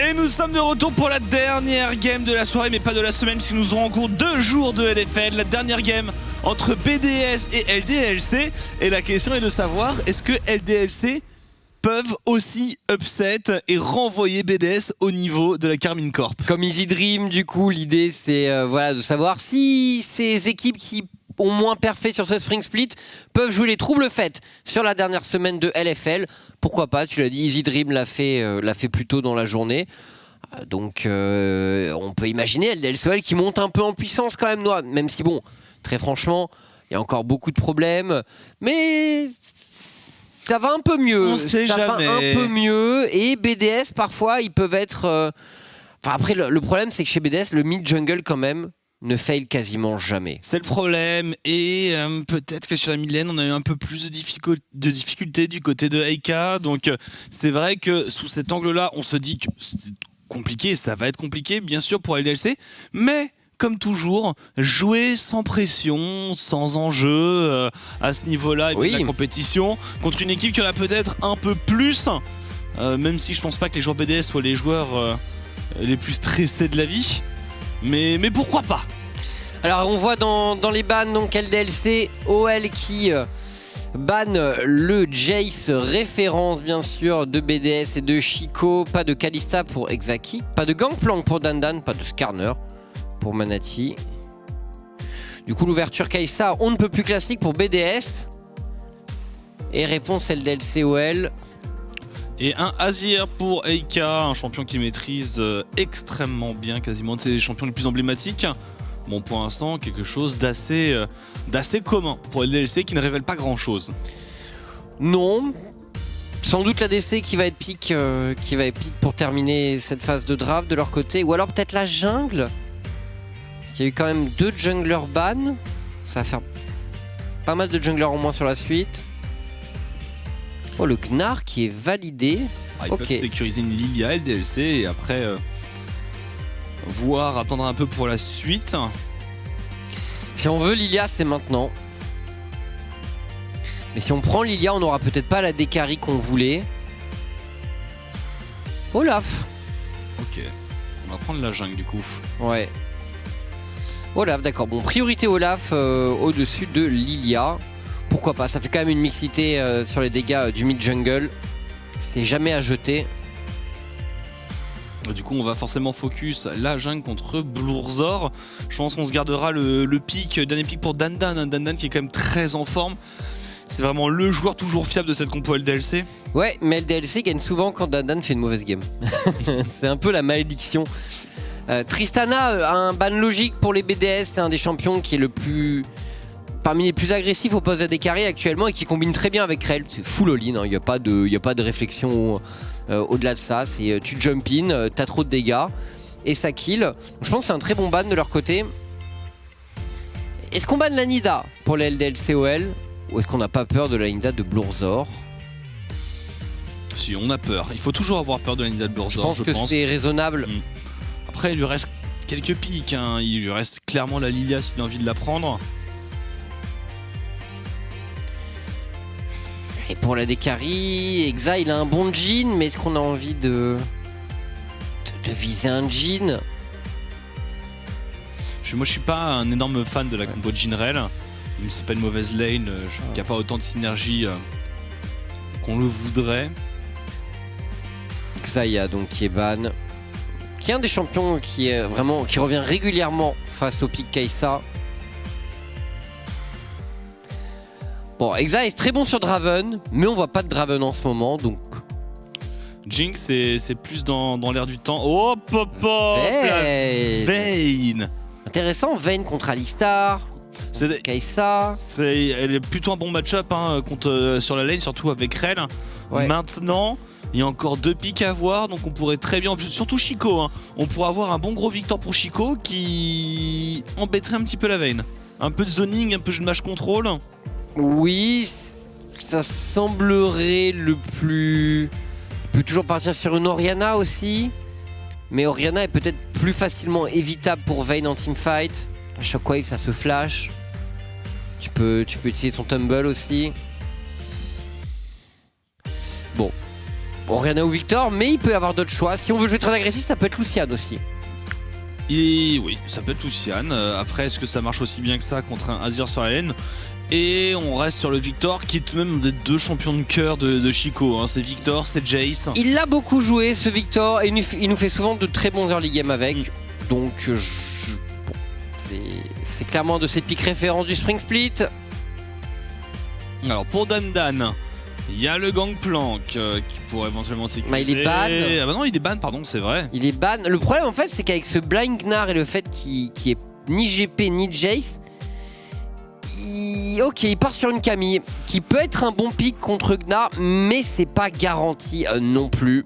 Et nous sommes de retour pour la dernière game de la soirée, mais pas de la semaine, puisque nous aurons en cours 2 jours de LFL. La dernière game entre BDS et LDLC. Et la question est de savoir, est-ce que LDLC peuvent aussi upset et renvoyer BDS au niveau de la Karmine Corp? Comme Easy Dream, du coup, l'idée c'est voilà, de savoir si ces équipes qui ont moins perfait sur ce Spring Split peuvent jouer les troubles faits sur la dernière semaine de LFL. Pourquoi pas, tu l'as dit, Easy Dream l'a fait plus tôt dans la journée. Donc on peut imaginer LDLC qui monte un peu en puissance quand même, même si bon, très franchement, il y a encore beaucoup de problèmes. Mais ça va un peu mieux. Va un peu mieux. Et BDS, parfois, ils peuvent être... Enfin, après, le problème, c'est que chez BDS, le mid-jungle, quand même, ne fail quasiment jamais. C'est le problème, et peut-être que sur la mid lane on a eu un peu plus de difficultés du côté de Eika, donc c'est vrai que sous cet angle-là, on se dit que c'est compliqué, ça va être compliqué bien sûr pour LDLC, mais comme toujours, jouer sans pression, sans enjeu à ce niveau-là, et puis la compétition, contre une équipe qui en a peut-être un peu plus, même si je pense pas que les joueurs BDS soient les joueurs les plus stressés de la vie. Mais pourquoi pas? Alors on voit dans les bans donc LDLC, OL qui banne le Jace, référence bien sûr de BDS et de Chico, pas de Kalista pour Exaki, pas de Gangplank pour Dandan, pas de Skarner pour Manati. Du coup l'ouverture Kai'Sa, on ne peut plus classique pour BDS. Et réponse LDLC OL. Et un Azir pour Eika, un champion qui maîtrise extrêmement bien, quasiment de ses champions les plus emblématiques. Bon, pour l'instant, quelque chose d'assez commun pour LDLC qui ne révèle pas grand chose. Non, sans doute l'ADC qui va être pick pour terminer cette phase de draft de leur côté. Ou alors peut-être la jungle. Parce qu'il y a eu quand même 2 junglers ban. Ça va faire pas mal de junglers en moins sur la suite. Oh, le Gnar qui est validé. Ils peuvent sécuriser une Lilia LDLC et après attendre un peu pour la suite. Si on veut Lilia, c'est maintenant. Mais si on prend Lilia, on n'aura peut-être pas la décarry qu'on voulait. Olaf. Ok, on va prendre la jungle du coup. Ouais. Olaf, d'accord. Bon, priorité Olaf au-dessus de Lilia. Pourquoi pas, ça fait quand même une mixité sur les dégâts du mid-jungle. C'est jamais à jeter. Du coup, on va forcément focus la jungle contre Blurzor. Je pense qu'on se gardera le pic, dernier pic pour Dandan. Dandan qui est quand même très en forme. C'est vraiment le joueur toujours fiable de cette compo LDLC. Ouais, mais LDLC gagne souvent quand Dandan fait une mauvaise game. C'est un peu la malédiction. Tristana a un ban logique pour les BDS. C'est un des champions qui est parmi les plus agressifs au poste des carrés actuellement et qui combine très bien avec Rell. C'est full all-in, hein. Il n'y a pas de réflexion au-delà de ça. C'est tu jump in, t'as trop de dégâts et ça kill. Donc, je pense que c'est un très bon ban de leur côté. Est-ce qu'on banne la Nida pour les LDLCOL ou est-ce qu'on n'a pas peur de la Nida de Blurzor? Si, on a peur. Il faut toujours avoir peur de la Nida de Blurzor. Je pense que c'est raisonnable. Après, il lui reste quelques pics, hein. Il lui reste clairement la Lilia s'il a envie de la prendre. Et pour la décarry, Exa il a un bon Jhin, mais est-ce qu'on a envie de viser un Jhin? Moi je suis pas un énorme fan de la combo de Jhin Rell, même si c'est pas une mauvaise lane, je trouve qu'il n'y a pas autant de synergie qu'on le voudrait. Xayah donc qui est ban, qui est un des champions qui revient régulièrement face au pick Kai'Sa. Bon, Exa est très bon sur Draven, mais on voit pas de Draven en ce moment, donc... Jinx, c'est plus dans l'air du temps. Oh, Vayne. Intéressant, Vayne contre Alistar, Kai'Sa. Elle est plutôt un bon match-up hein, sur la lane, surtout avec Rell. Ouais. Maintenant, il y a encore 2 pics à voir, donc on pourrait très bien, surtout Chico, hein, on pourrait avoir un bon gros victoire pour Chico qui embêterait un petit peu la Vayne. Un peu de zoning, un peu de match control. Oui, ça semblerait le plus... On peut toujours partir sur une Orianna aussi. Mais Orianna est peut-être plus facilement évitable pour Vayne en teamfight. À Shockwave, ça se flash. Tu peux utiliser ton Tumble aussi. Bon. Orianna ou Victor, mais il peut y avoir d'autres choix. Si on veut jouer très agressif, ça peut être Lucian aussi. Et oui, ça peut être Lucian. Après, est-ce que ça marche aussi bien que ça contre un Azir sur la lane? Et on reste sur le Victor, qui est tout de même des 2 champions de cœur de Chico. C'est Victor, c'est Jace. Il l'a beaucoup joué, ce Victor, et il nous fait souvent de très bons early games avec. Donc, bon, c'est clairement de ses pics références du Spring Split. Alors, pour Dan, il y a le Gangplank qui pourrait éventuellement s'équiper. Il est ban. Ah bah non, il est ban, pardon, c'est vrai. Il est ban. Le problème, en fait, c'est qu'avec ce Blind Gnar et le fait qu'il est ni GP ni Jace, ok, il part sur une Camille qui peut être un bon pick contre Gnar, mais c'est pas garanti non plus.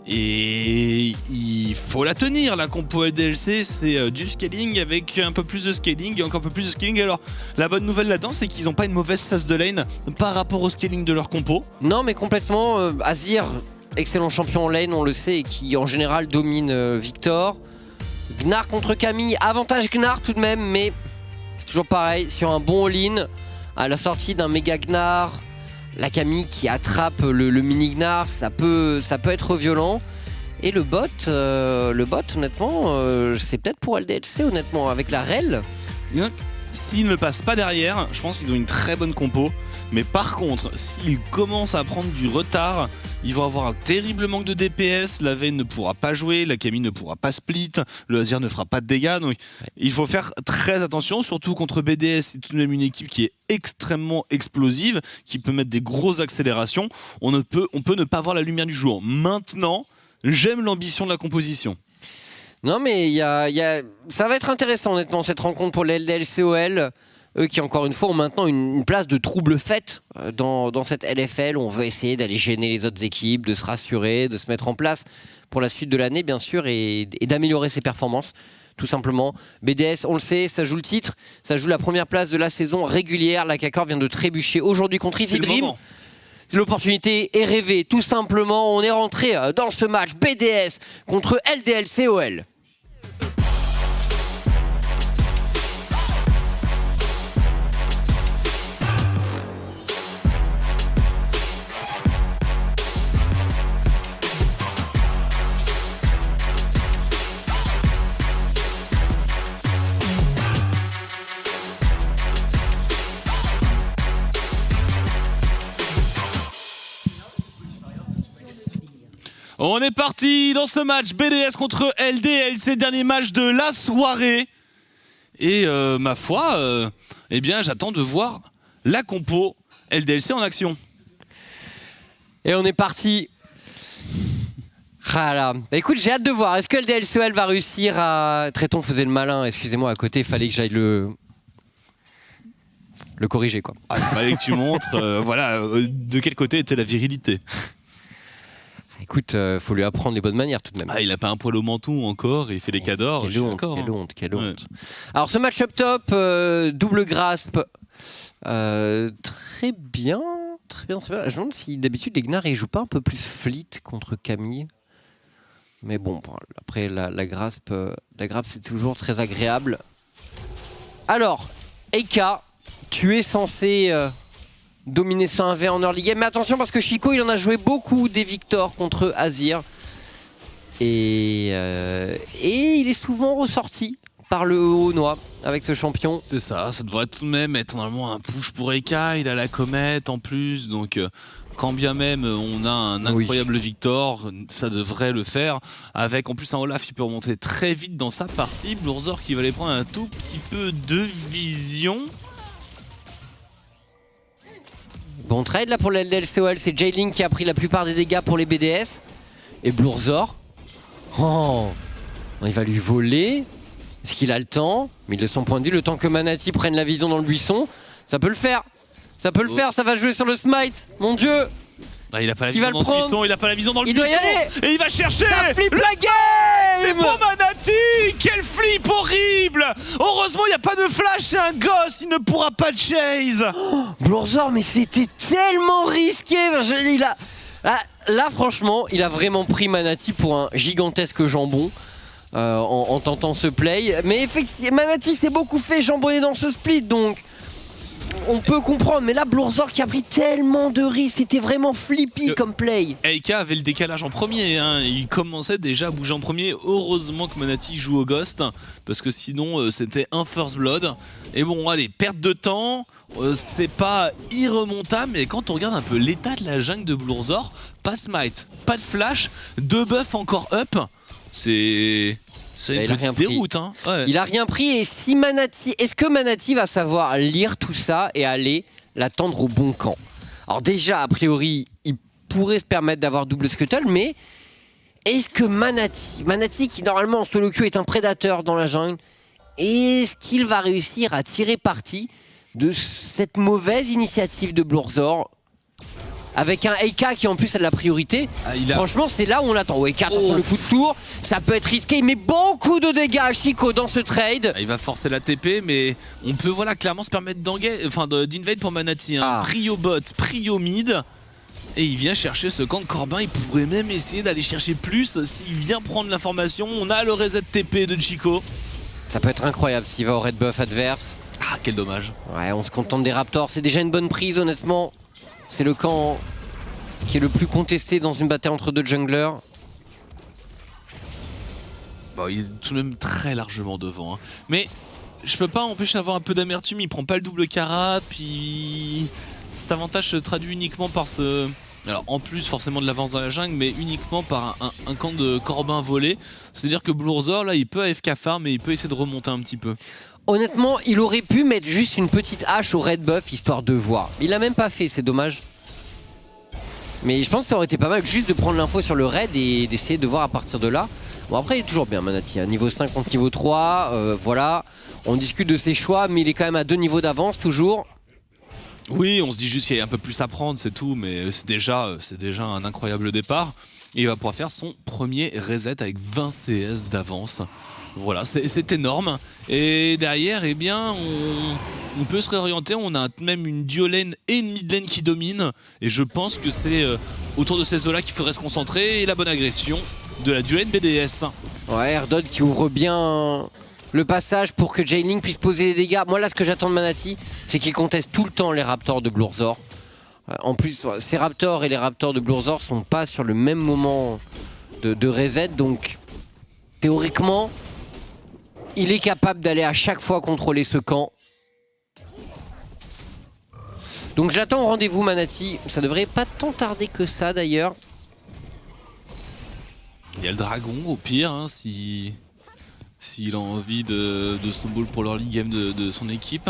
Et il faut la tenir, la compo LDLC, c'est du scaling avec un peu plus de scaling et encore un peu plus de scaling. Alors la bonne nouvelle là-dedans, c'est qu'ils n'ont pas une mauvaise phase de lane par rapport au scaling de leur compo. Non, mais complètement. Azir, excellent champion en lane, on le sait, et qui en général domine Victor. Gnar contre Camille, avantage Gnar tout de même, mais c'est toujours pareil, sur un bon all-in, à la sortie d'un méga Gnar, la Camille qui attrape le mini Gnar, ça peut être violent. Et le bot, honnêtement, c'est peut-être pour LDLC, honnêtement, avec la rel. S'ils ne passent pas derrière, je pense qu'ils ont une très bonne compo. Mais par contre, s'ils commencent à prendre du retard, ils vont avoir un terrible manque de DPS. La Vayne ne pourra pas jouer, la Camille ne pourra pas split, le Azir ne fera pas de dégâts. Donc il faut faire très attention, surtout contre BDS. C'est tout de même une équipe qui est extrêmement explosive, qui peut mettre des grosses accélérations. On peut ne pas voir la lumière du jour. Maintenant, j'aime l'ambition de la composition. Non, mais ça va être intéressant, honnêtement, cette rencontre pour les LDLCOL. Eux qui, encore une fois, ont maintenant une place de trouble faite dans cette LFL. On veut essayer d'aller gêner les autres équipes, de se rassurer, de se mettre en place pour la suite de l'année, bien sûr, et d'améliorer ses performances, tout simplement. BDS, on le sait, ça joue le titre, ça joue la première place de la saison régulière. La K-Corp vient de trébucher aujourd'hui contre Easy Dream. L'opportunité est rêvée, tout simplement. On est rentré dans ce match BDS contre LDLCOL. On est parti dans ce match BDS contre LDLC, dernier match de la soirée. Et ma foi, eh bien j'attends de voir la compo LDLC en action. Et on est parti. Voilà. Bah écoute, j'ai hâte de voir. Est-ce que LDLCOL va réussir à... Tréton faisait le malin, excusez-moi, à côté, il fallait que j'aille le corriger, quoi. Il fallait que tu montres de quel côté était la virilité. Écoute, faut lui apprendre les bonnes manières tout de même. Il a pas un poil au menton encore, il fait des cadors. Quelle honte. Alors ce match up top, double grasp, très bien. Je me demande si d'habitude les Gnar ils jouent pas un peu plus fleet contre Camille. Mais bon, après la grasp c'est toujours très agréable. Alors, Eika, tu es censé dominer ce 1v en early game. Mais attention parce que Chico il en a joué beaucoup des Victor contre Azir. Et il est souvent ressorti par le haut-noix avec ce champion. C'est ça devrait tout de même être normalement un push pour Eika. Il a la comète en plus, donc quand bien même on a un incroyable Victor, ça devrait le faire. Avec en plus un Olaf qui peut remonter très vite dans sa partie. Blurzor qui va aller prendre un tout petit peu de vision. Bon trade là pour l'LDLCOL, c'est Jaylink qui a pris la plupart des dégâts pour les BDS. Et Blurzor, il va lui voler. Est-ce qu'il a le temps? Mais de son point de vue, le temps que Manati prenne la vision dans le buisson, ça peut le faire. Ça peut le faire, ça va jouer sur le smite. Mon dieu! Il a pas la vision dans le buisson, il a pas la vision dans le buisson. Il doit y aller! Et il va chercher! Ça flip la game! C'est pour Manati! Quel flip horrible! Heureusement, il n'y a pas de flash, c'est un gosse, il ne pourra pas chase! Blurzor, mais c'était tellement risqué! Là, franchement, il a vraiment pris Manati pour un gigantesque jambon. En tentant ce play, mais effectivement Manati s'est beaucoup fait jambonner dans ce split, donc on peut comprendre, mais là, Blurzor qui a pris tellement de risques, c'était vraiment flippy comme play. Eika avait le décalage en premier, hein. Il commençait déjà à bouger en premier. Heureusement que Manati joue au Ghost, parce que sinon c'était un First Blood. Et bon, allez, perte de temps, c'est pas irremontable, mais quand on regarde un peu l'état de la jungle de Blurzor, pas smite, pas de flash, 2 buffs encore up, c'est une petite déroute. Hein. Ouais. Il a rien pris, et si Manati, est-ce que Manati va savoir lire tout ça et aller l'attendre au bon camp? Alors déjà, a priori, il pourrait se permettre d'avoir double scuttle, mais est-ce que Manati qui normalement en solo queue est un prédateur dans la jungle, est-ce qu'il va réussir à tirer parti de cette mauvaise initiative de Blurzor avec un Eika qui en plus a de la priorité? Franchement, c'est là où on l'attend. Eika sur le coup de tour, ça peut être risqué, il met beaucoup de dégâts à Chico dans ce trade. Il va forcer la TP, mais on peut clairement se permettre d'invade pour Manati. Hein. Prio bot, prio mid. Et il vient chercher ce camp de Corbin. Il pourrait même essayer d'aller chercher plus s'il vient prendre l'information. On a le reset TP de Chico. Ça peut être incroyable s'il va au red buff adverse. Ah, quel dommage. Ouais, on se contente des Raptors. C'est déjà une bonne prise, honnêtement. C'est le camp qui est le plus contesté dans une bataille entre deux junglers. Bon, il est tout de même très largement devant. Hein. Mais je peux pas empêcher d'avoir un peu d'amertume. Il prend pas le double Karat. Puis cet avantage se traduit uniquement par ce... Alors en plus forcément de l'avance dans la jungle, mais uniquement par un camp de Corbin volé. C'est-à-dire que Blurzor là il peut AFK farm et il peut essayer de remonter un petit peu. Honnêtement il aurait pu mettre juste une petite hache au red buff histoire de voir. Il l'a même pas fait, c'est dommage. Mais je pense que ça aurait été pas mal juste de prendre l'info sur le raid et d'essayer de voir à partir de là. Bon après il est toujours bien Manati, hein. Niveau 5 contre niveau 3, voilà. On discute de ses choix mais il est quand même à 2 niveaux d'avance toujours. Oui, on se dit juste qu'il y a un peu plus à prendre, c'est tout, mais c'est déjà un incroyable départ. Et il va pouvoir faire son premier reset avec 20 CS d'avance. Voilà, c'est énorme. Et derrière, eh bien, on peut se réorienter. On a même une duo lane et une mid lane qui domine. Et je pense que c'est autour de ces eaux-là qu'il faudrait se concentrer. Et la bonne agression de la duo lane BDS. Ouais, Erdod qui ouvre bien le passage pour que Jailing puisse poser des dégâts. Moi là ce que j'attends de Manati, c'est qu'il conteste tout le temps les Raptors de Blurzor. En plus, ces Raptors et les Raptors de Blurzor sont pas sur le même moment de reset. Donc théoriquement, il est capable d'aller à chaque fois contrôler ce camp. Donc j'attends au rendez-vous Manati. Ça devrait pas tant tarder que ça d'ailleurs. Il y a le dragon au pire, hein, s'il a envie de snowball pour l'early game de son équipe.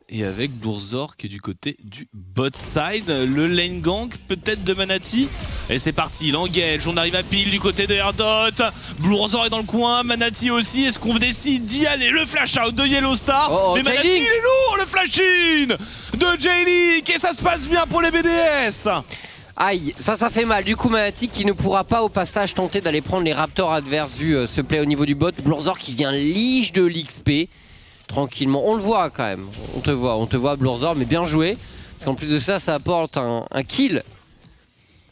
Et avec Blurzor qui est du côté du bot side. Le lane gank peut-être de Manati. Et c'est parti, il engage. On arrive à pile du côté de Erdot. Blurzor est dans le coin, Manati aussi. Est-ce qu'on décide d'y aller? Le flash out de Yellow Star. Mais Manati il est lourd, le flash in de J-League. Et ça se passe bien pour les BDS. Aïe, ça fait mal. Du coup, Manati qui ne pourra pas au passage tenter d'aller prendre les Raptors adverses vu ce play au niveau du bot. Blurzor qui vient lige de l'XP tranquillement. On le voit quand même. On te voit Blurzor, mais bien joué. Parce qu'en plus de ça, ça apporte un kill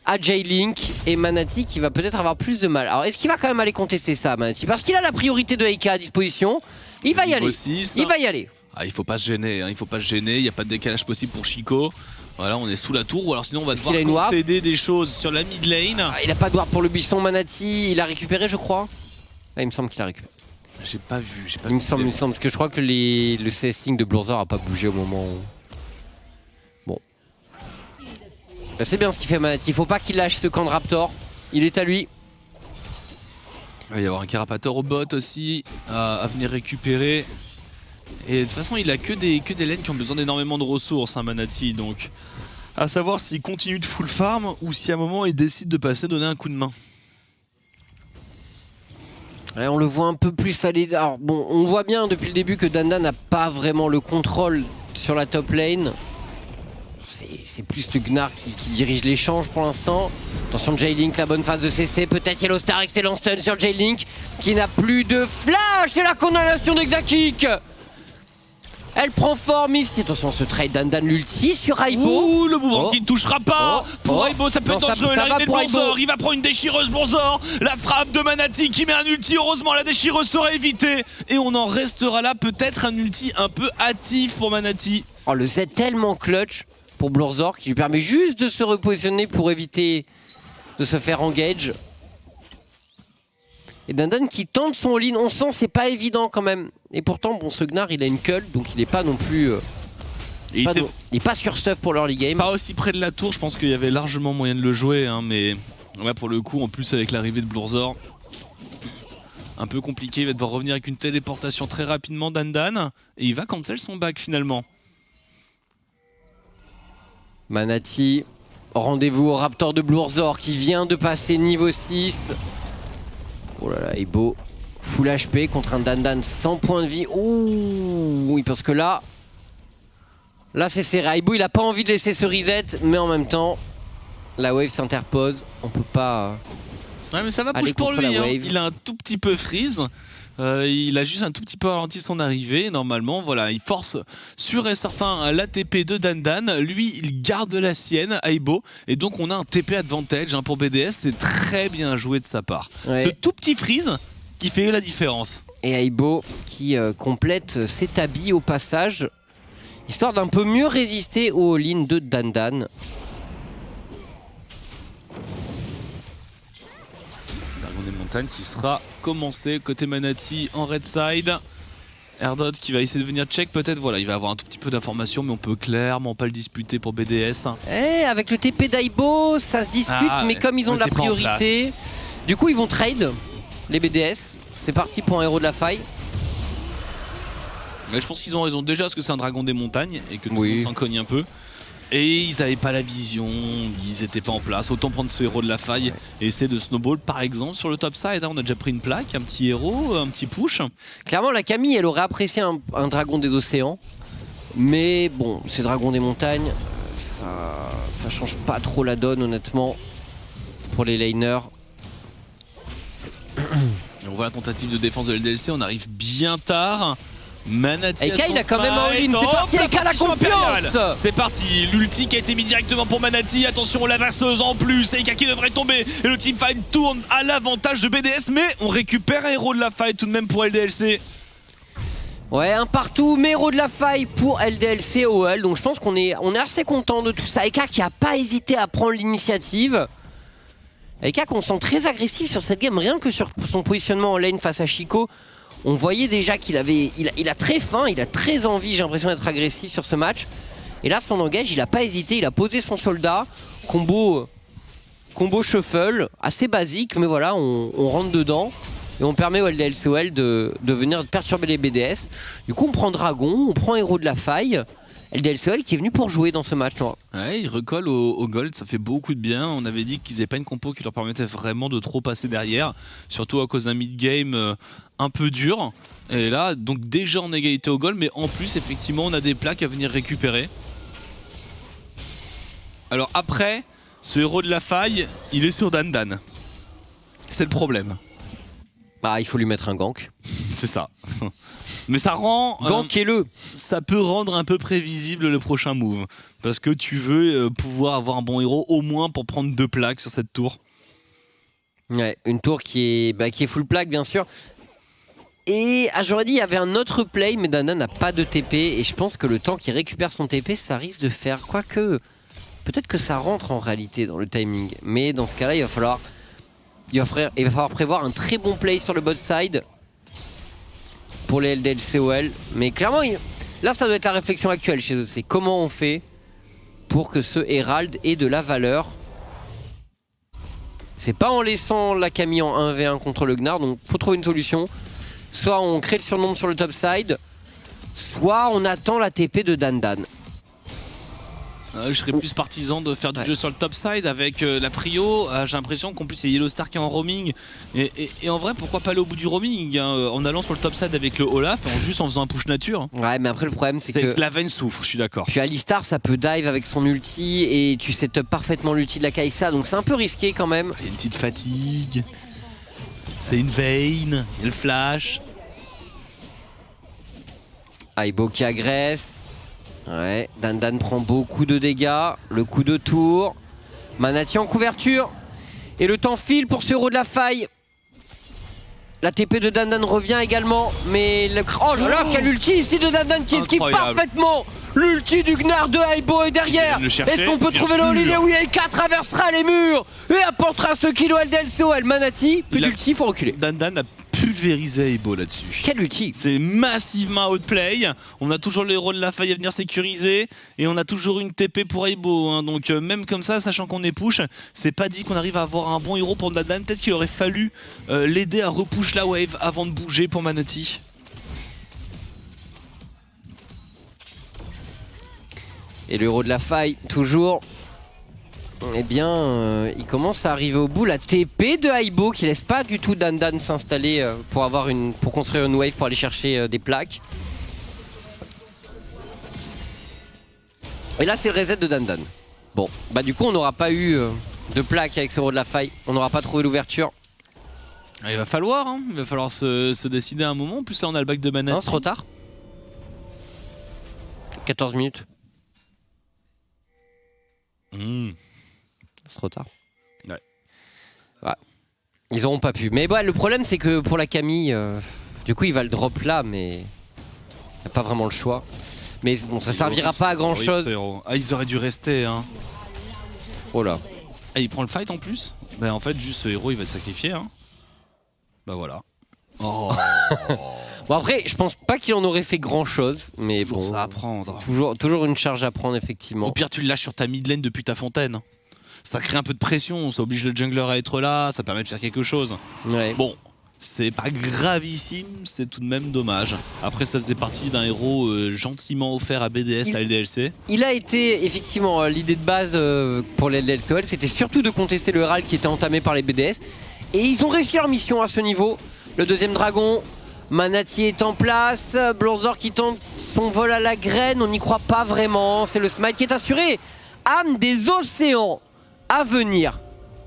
à J-Link et Manati qui va peut-être avoir plus de mal. Alors, est-ce qu'il va quand même aller contester ça, Manati? Parce qu'il a la priorité de Eika à disposition. Il va y aller. Il va y aller. Ah, il faut pas se gêner, hein. Il faut pas se gêner. Il n'y a pas de décalage possible pour Chico. Voilà, on est sous la tour, ou alors sinon on va devoir concéder des choses sur la mid lane. Ah, il a pas de ward pour le buisson, Manati. Il a récupéré, je crois. Ah, il me semble qu'il a récupéré. J'ai pas vu. Il me semble, parce que je crois que le CS-Link de Blurzor a pas bougé au moment où... Bon. Bah, c'est bien ce qu'il fait Manati. Il faut pas qu'il lâche ce camp de Raptor. Il est à lui. Il va y avoir un Carapator au bot aussi à venir récupérer. Et de toute façon il a que des lanes qui ont besoin d'énormément de ressources, hein, Manati, donc à savoir s'il continue de full farm ou si à un moment il décide de passer donner un coup de main. Ouais, on le voit un peu plus aller. Alors bon, on voit bien depuis le début que Danda n'a pas vraiment le contrôle sur la top lane. C'est plus le Gnar qui dirige l'échange pour l'instant. Attention J-Link, la bonne phase de CC, peut-être Yellow Star, excellent stun sur J-Link qui n'a plus de flash et la condamnation d'Exakick. Elle prend forme ici. Attention, ce trade Dandan l'ulti sur Aibo. Ouh, le mouvement qui ne touchera pas. Pour Aibo, ça peut être dangereux. L'arrivée de Blourzor, il va prendre une déchireuse Blourzor. La frappe de Manati qui met un ulti. Heureusement, la déchireuse sera évitée. Et on en restera là. Peut-être un ulti un peu hâtif pour Manati. Oh, le Z tellement clutch pour Blourzor qui lui permet juste de se repositionner pour éviter de se faire engage. Et Dandan qui tente son all-in, on sent c'est pas évident quand même. Et pourtant, bon, ce Gnar il a une cull, donc il est pas non plus. Il est pas sur stuff pour l'early game. Pas aussi près de la tour, je pense qu'il y avait largement moyen de le jouer, hein, mais là pour le coup, en plus avec l'arrivée de Blourzor, un peu compliqué, il va devoir revenir avec une téléportation très rapidement Dandan, et il va cancel son back finalement. Manati, rendez-vous au Raptor de Blourzor qui vient de passer niveau 6. Oh là là, Aibo, full HP contre un Dandan sans point de vie. Ouh, oui, parce que là c'est serré. Aibo, il a pas envie de laisser ce reset, mais en même temps, la wave s'interpose. On peut pas. Ouais, mais ça va push pour lui. Hein. Il a un tout petit peu freeze. Il a juste un tout petit peu ralenti son arrivée. Normalement, voilà, il force sûr et certain l'ATP de Dandan. Lui, il garde la sienne, Aibo. Et donc, on a un TP advantage hein, pour BDS. C'est très bien joué de sa part. Ouais. Ce tout petit freeze qui fait la différence. Et Aibo qui complète ses tabis au passage, histoire d'un peu mieux résister aux all-in de Dandan. Qui sera commencé côté Manati en red side. Erdot qui va essayer de venir check peut-être, voilà, il va avoir un tout petit peu d'informations mais on peut clairement pas le disputer pour BDS. Eh, avec le TP d'Aibo, ça se dispute mais comme ils ont de la priorité, du coup ils vont trade les BDS. C'est parti pour un héros de la faille. Mais je pense qu'ils ont raison déjà parce que c'est un dragon des montagnes et que tout le monde s'en cogne un peu. Et ils n'avaient pas la vision, ils n'étaient pas en place. Autant prendre ce héros de la faille et essayer de snowball par exemple sur le top side. On a déjà pris une plaque, un petit héros, un petit push. Clairement la Camille elle aurait apprécié un dragon des océans. Mais bon, ces dragons des montagnes, ça change pas trop la donne honnêtement pour les laners. Et on voit la tentative de défense de LDLC, on arrive bien tard. Manati Eika il a quand même en ligne, c'est parti, Eika la confiance. C'est parti, l'ulti qui a été mis directement pour Manati, attention la verseuse en plus, Eika qui devrait tomber et le teamfight tourne à l'avantage de BDS mais on récupère un héros de la faille tout de même pour LDLC. Ouais, un partout, mais héros de la faille pour LDLC OL, donc je pense qu'on est assez content de tout ça. Eika qui a pas hésité à prendre l'initiative. Eika qu'on sent très agressif sur cette game, rien que sur son positionnement en lane face à Chico. On voyait déjà qu'il avait, il a très faim, il a très envie, j'ai l'impression d'être agressif sur ce match. Et là, son engage, il a pas hésité, il a posé son soldat, combo shuffle, assez basique, mais voilà, on rentre dedans et on permet au LDLCOL de venir perturber les BDS. Du coup, on prend Dragon, on prend héros de la faille. LDLCOL qui est venu pour jouer dans ce match. Ouais, il recolle au gold, ça fait beaucoup de bien. On avait dit qu'ils n'avaient pas une compo qui leur permettait vraiment de trop passer derrière, surtout à cause d'un mid-game un peu dur. Et là, donc déjà en égalité au gold, mais en plus, effectivement, on a des plaques à venir récupérer. Alors après, ce héros de la faille, il est sur Dandan. C'est le problème. Bah, il faut lui mettre un gank. C'est ça. Mais ça rend... Gankez-le. Ça peut rendre un peu prévisible le prochain move. Parce que tu veux pouvoir avoir un bon héros au moins pour prendre 2 plaques sur cette tour. Ouais, une tour qui est full plaque bien sûr. Et j'aurais dit il y avait un autre play mais Dandan n'a pas de TP. Et je pense que le temps qu'il récupère son TP ça risque de faire quoique... Peut-être que ça rentre en réalité dans le timing. Mais dans ce cas-là il va falloir prévoir un très bon play sur le bot side pour les LDLCOL. Mais clairement, là ça doit être la réflexion actuelle chez eux. C'est comment on fait pour que ce Herald ait de la valeur. C'est pas en laissant la Camille en 1v1 contre le Gnar. Donc faut trouver une solution. Soit on crée le surnombre sur le top side, soit on attend la TP de Dandan. Je serais plus partisan de faire du jeu sur le top side avec la prio. J'ai l'impression qu'en plus il y a Yellowstar qui est en roaming. Et en vrai, pourquoi pas aller au bout du roaming en allant sur le top side avec le Olaf, juste en faisant un push nature. Ouais, mais après le problème c'est que la veine souffre, je suis d'accord. Puis Alistar ça peut dive avec son ulti et tu setup parfaitement l'ulti de la Kai'Sa, donc c'est un peu risqué quand même. Il y a une petite fatigue. C'est une veine, il y a le flash. Aibo qui agresse. Ouais, Dandan prend beaucoup de dégâts. Le coup de tour. Manati en couverture. Et le temps file pour ce héros de la faille. La TP de Dandan revient également. Mais le... Oh là là, quel ulti ici de Dandan qui esquive parfaitement. L'ulti du Gnar de Aibo est derrière. Est-ce qu'on peut trouver le Holiday? Oui, Eika traversera les murs et apportera ce kilo LDLCOL. Manati, plus d'ulti, il faut reculer. Dandan a pulvérisé Aibo là-dessus. Quel ulti! C'est massivement outplay. On a toujours le héros de la faille à venir sécuriser et on a toujours une TP pour Aibo. Hein. Donc même comme ça, sachant qu'on est push, c'est pas dit qu'on arrive à avoir un bon héros pour Dandan. Peut-être qu'il aurait fallu l'aider à repush la wave avant de bouger pour Manati. Et le héros de la faille, toujours. Eh bien, il commence à arriver au bout. La TP de Aibo qui laisse pas du tout Dandan s'installer pour construire une wave, pour aller chercher des plaques. Et là, c'est le reset de Dandan. Bon, bah du coup, on n'aura pas eu de plaque avec ce héros de la faille. On n'aura pas trouvé l'ouverture. Il va falloir se décider à un moment. En plus, là, on a le back de Manati. Non, c'est trop tard. 14 minutes. C'est trop tard. Ouais. Ils auront pas pu. Mais le problème c'est que pour la Camille, du coup il va le drop là, mais il n'y a pas vraiment le choix. Mais bon, ça servira pas à grand chose. Ah, ils auraient dû rester. Hein. Oh là. Ah, il prend le fight en plus. Bah en fait, juste ce héros il va se sacrifier. Hein. Bah voilà. Oh. Bon après, je pense pas qu'il en aurait fait grand chose, mais toujours bon. Ça à prendre. Toujours une charge à prendre effectivement. Au pire, tu le lâches sur ta mid lane depuis ta fontaine. Ça crée un peu de pression, ça oblige le jungler à être là, ça permet de faire quelque chose. Ouais. Bon, c'est pas gravissime, c'est tout de même dommage. Après, ça faisait partie d'un héros gentiment offert à BDS, à LDLC. Il a été, effectivement, l'idée de base pour les LDLCOL, c'était surtout de contester le RAL qui était entamé par les BDS. Et ils ont réussi leur mission à ce niveau. Le deuxième dragon, Manati est en place, Bloorzor qui tente son vol à la graine, on n'y croit pas vraiment. C'est le smite qui est assuré. Âme des océans à venir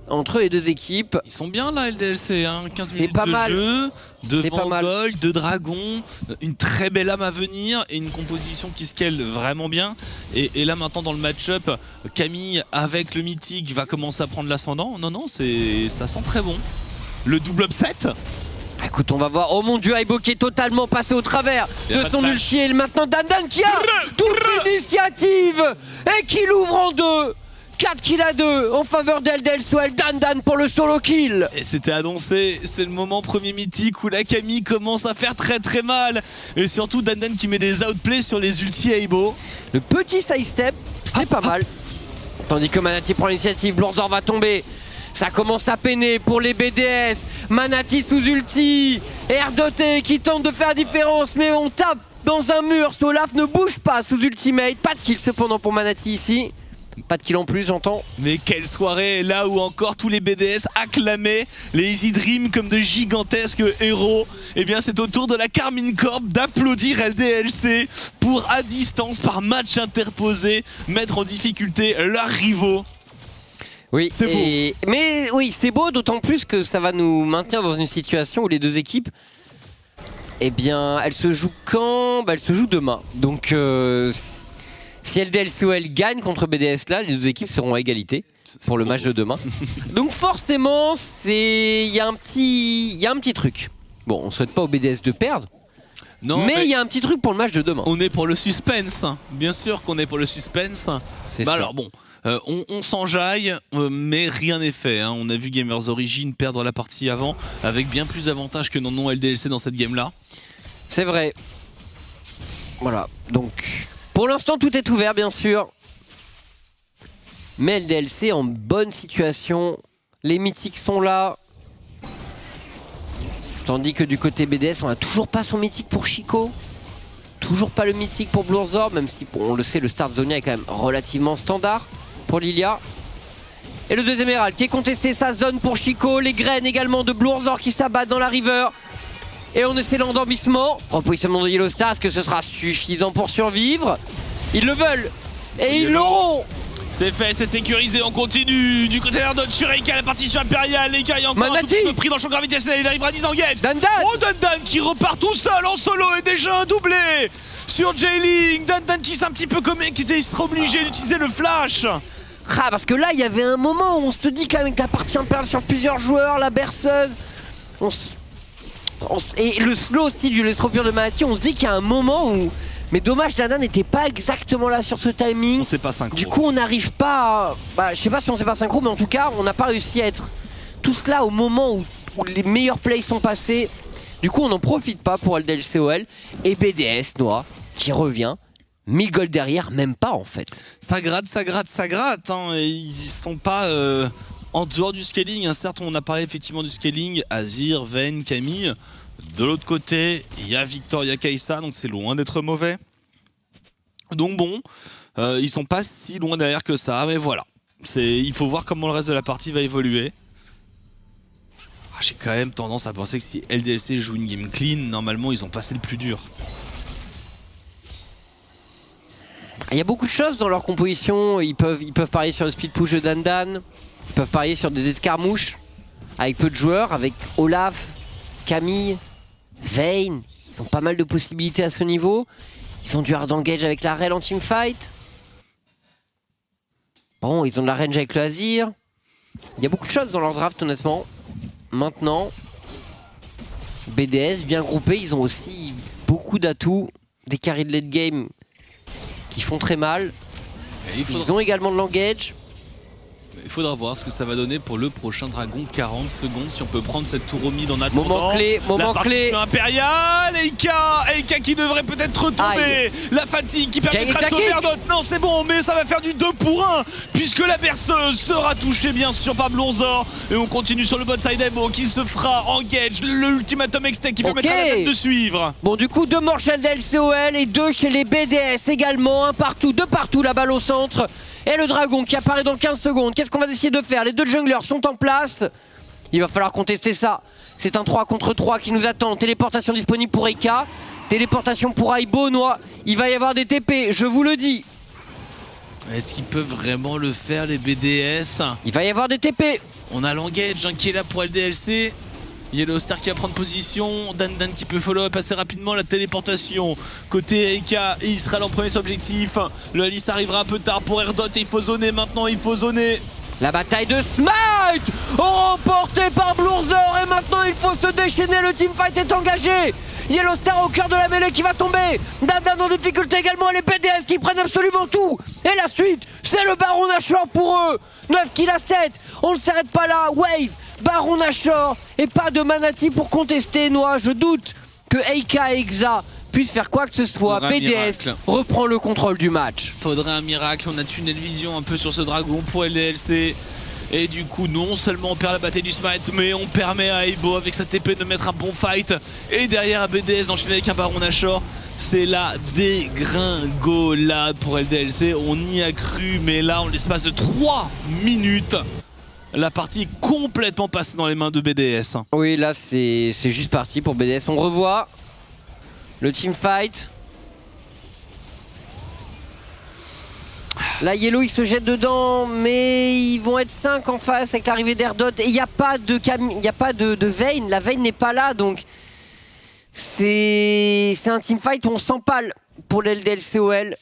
entre les deux équipes. Ils sont bien là, LDLC, hein. 15 minutes pas de mal. jeu, de Pas Gold, de Dragon, une très belle âme à venir et une composition qui scale vraiment bien. Et là maintenant dans le match-up, Camille avec le mythique va commencer à prendre l'ascendant. Non, ça sent très bon. Le double upset. Écoute, on va voir. Oh mon dieu, Aibo qui est totalement passé au travers de son ulti. Et maintenant Dandan qui a toute l'initiative et qui l'ouvre en deux. 4 kills à 2 en faveur d'LDLCOL. Dandan pour le solo kill. Et c'était annoncé, c'est le moment premier mythique où la Camille commence à faire très mal. Et surtout Dandan qui met des outplays sur les ultis Aibo. Le petit side step, c'était pas mal. Tandis que Manati prend l'initiative, Bloorzor va tomber. Ça commence à peiner pour les BDS. Manati sous ulti. R2T qui tente de faire la différence, mais on tape dans un mur. Solaf ne bouge pas sous ultimate. Pas de kill cependant pour Manati ici. Pas de kill en plus, j'entends. Mais quelle soirée, là où encore tous les BDS acclamaient les Easy Dream comme de gigantesques héros. Et bien c'est au tour de la Karmine Corp d'applaudir LDLC pour à distance, par match interposé, mettre en difficulté leurs rivaux. Oui, c'est beau. Mais oui, c'est beau, d'autant plus que ça va nous maintenir dans une situation où les deux équipes, eh bien, elles se jouent quand? Elles se jouent demain. Donc, si LDLCOL gagne contre BDS là, les deux équipes seront à égalité pour le match de demain. Donc forcément, il y a un petit truc. Bon, on souhaite pas au BDS de perdre. Non, mais il y a un petit truc pour le match de demain. On est pour le suspense. Bien sûr qu'on est pour le suspense. Alors bon. On s'enjaille, mais rien n'est fait. Hein. On a vu Gamers Origin perdre la partie avant, avec bien plus d'avantages que n'en ont LDLC dans cette game-là. C'est vrai. Voilà, donc pour l'instant tout est ouvert bien sûr. Mais LDLC en bonne situation. Les mythiques sont là. Tandis que du côté BDS, on n'a toujours pas son mythique pour Chico. Toujours pas le mythique pour Bloorzor, même si on le sait, le start Zonia est quand même relativement standard pour Lilia. Et le deuxième Herald qui est contesté sa zone pour Chico. Les graines également de Bloorzor qui s'abattent dans la river. Et on essaie l'endormissement. Repositionnement de Yellow Star, est-ce que ce sera suffisant pour survivre? Ils le veulent. Et ils l'auront. C'est fait, c'est sécurisé, on continue. Du côté d'Ardot, sur Eika, la partition impériale. Eika est encore un tout petit peu pris dans le champ gravitationnel. Il arrivera à disengage. Dandan. Oh, Dandan qui repart tout seul en solo et déjà un doublé sur Jailing. Dan qui s'est un petit peu comme qui était obligé d'utiliser le flash. Ah, parce que là, il y avait un moment où on se dit quand même que la partie impériale sur plusieurs joueurs, la berceuse. Et le slow aussi du l'estropion de Manati, on se dit qu'il y a un moment où. Mais dommage, Dana n'était pas exactement là sur ce timing. On s'est pas synchro. Du coup, on n'arrive pas. Je sais pas si on s'est pas synchro, mais en tout cas, on n'a pas réussi à être tous là au moment où les meilleurs plays sont passés. Du coup, on n'en profite pas pour LDLCOL. Et BDS, Noah, qui revient. 1000 gold derrière, même pas en fait. Ça gratte. Hein. Et ils sont pas en dehors du scaling. Hein. Certes, on a parlé effectivement du scaling. Azir, Vayne, Camille. De l'autre côté, il y a Victor, il y a Kai'Sa, donc c'est loin d'être mauvais. Donc bon, ils sont pas si loin derrière que ça, mais voilà. Il faut voir comment le reste de la partie va évoluer. J'ai quand même tendance à penser que si LDLC joue une game clean, normalement ils ont passé le plus dur. Il y a beaucoup de choses dans leur composition. Ils peuvent parier sur le speed push de Dan. Ils peuvent parier sur des escarmouches avec peu de joueurs, avec Olaf, Camille, Vayne. Ils ont pas mal de possibilités à ce niveau. Ils ont du hard engage avec la Rel en teamfight. Bon, ils ont de la range avec le Azir. Il y a beaucoup de choses dans leur draft honnêtement. Maintenant, BDS bien groupé, ils ont aussi beaucoup d'atouts. Des carries de late game qui font très mal. Ils ont également de l'engage. Il faudra voir ce que ça va donner pour le prochain dragon. 40 secondes si on peut prendre cette tour au mid en attendant. Moment clé. Impérial, Eika qui devrait peut-être retomber. La fatigue qui permettra de sauver Erdot. Non, c'est bon, mais ça va faire du 2 pour 1 puisque la berceuse sera touchée bien sûr par Blonzor. Et on continue sur le bot side Emo qui se fera engage l'ultimatum extech qui permettra à la tête de suivre. Bon, du coup, 2 morts chez LCOL et 2 chez les BDS également. 2 partout, la balle au centre. Et le dragon qui apparaît dans 15 secondes. Qu'est-ce qu'on va décider de faire? Les 2 junglers sont en place. Il va falloir contester ça. C'est un 3 contre 3 qui nous attend. Téléportation disponible pour Eika. Téléportation pour Aibo, Noah. Il va y avoir des TP, je vous le dis. Est-ce qu'ils peuvent vraiment le faire les BDS? Il va y avoir des TP. On a l'engage qui est là pour LDLC. Yellow Star qui va prendre position, Dan qui peut follow up assez rapidement, la téléportation côté Eika et Israël en premier objectif. Le liste arrivera un peu tard pour Erdot et il faut zoner maintenant, il faut zoner. La bataille de Smite remportée par Blonzor et maintenant il faut se déchaîner, le teamfight est engagé. Yellow Star au cœur de la mêlée qui va tomber. Dan en difficulté également, les BDS qui prennent absolument tout. Et la suite, c'est le Baron Nashor pour eux. 9 kills à 7, on ne s'arrête pas là, Wave, Baron Nashor et pas de Manati pour contester. Noah, je doute que Eika et Exa puissent faire quoi que ce soit. BDS reprend le contrôle du match. Faudrait un miracle, on a tunnel vision un peu sur ce dragon pour LDLC. Et du coup non seulement on perd la bataille du smite, mais on permet à Aibo avec sa TP de mettre un bon fight. Et derrière à BDS enchaîné avec un Baron Nashor. C'est la dégringolade pour LDLC, on y a cru, mais là en l'espace de 3 minutes la partie est complètement passée dans les mains de BDS. Oui, là c'est juste parti pour BDS. On revoit le teamfight. Là Yellow il se jette dedans, mais ils vont être 5 en face avec l'arrivée d'Erdot. Et il n'y a pas de Vayne, la Vayne n'est pas là, donc c'est un teamfight où on s'empale pour l'LDLCOL.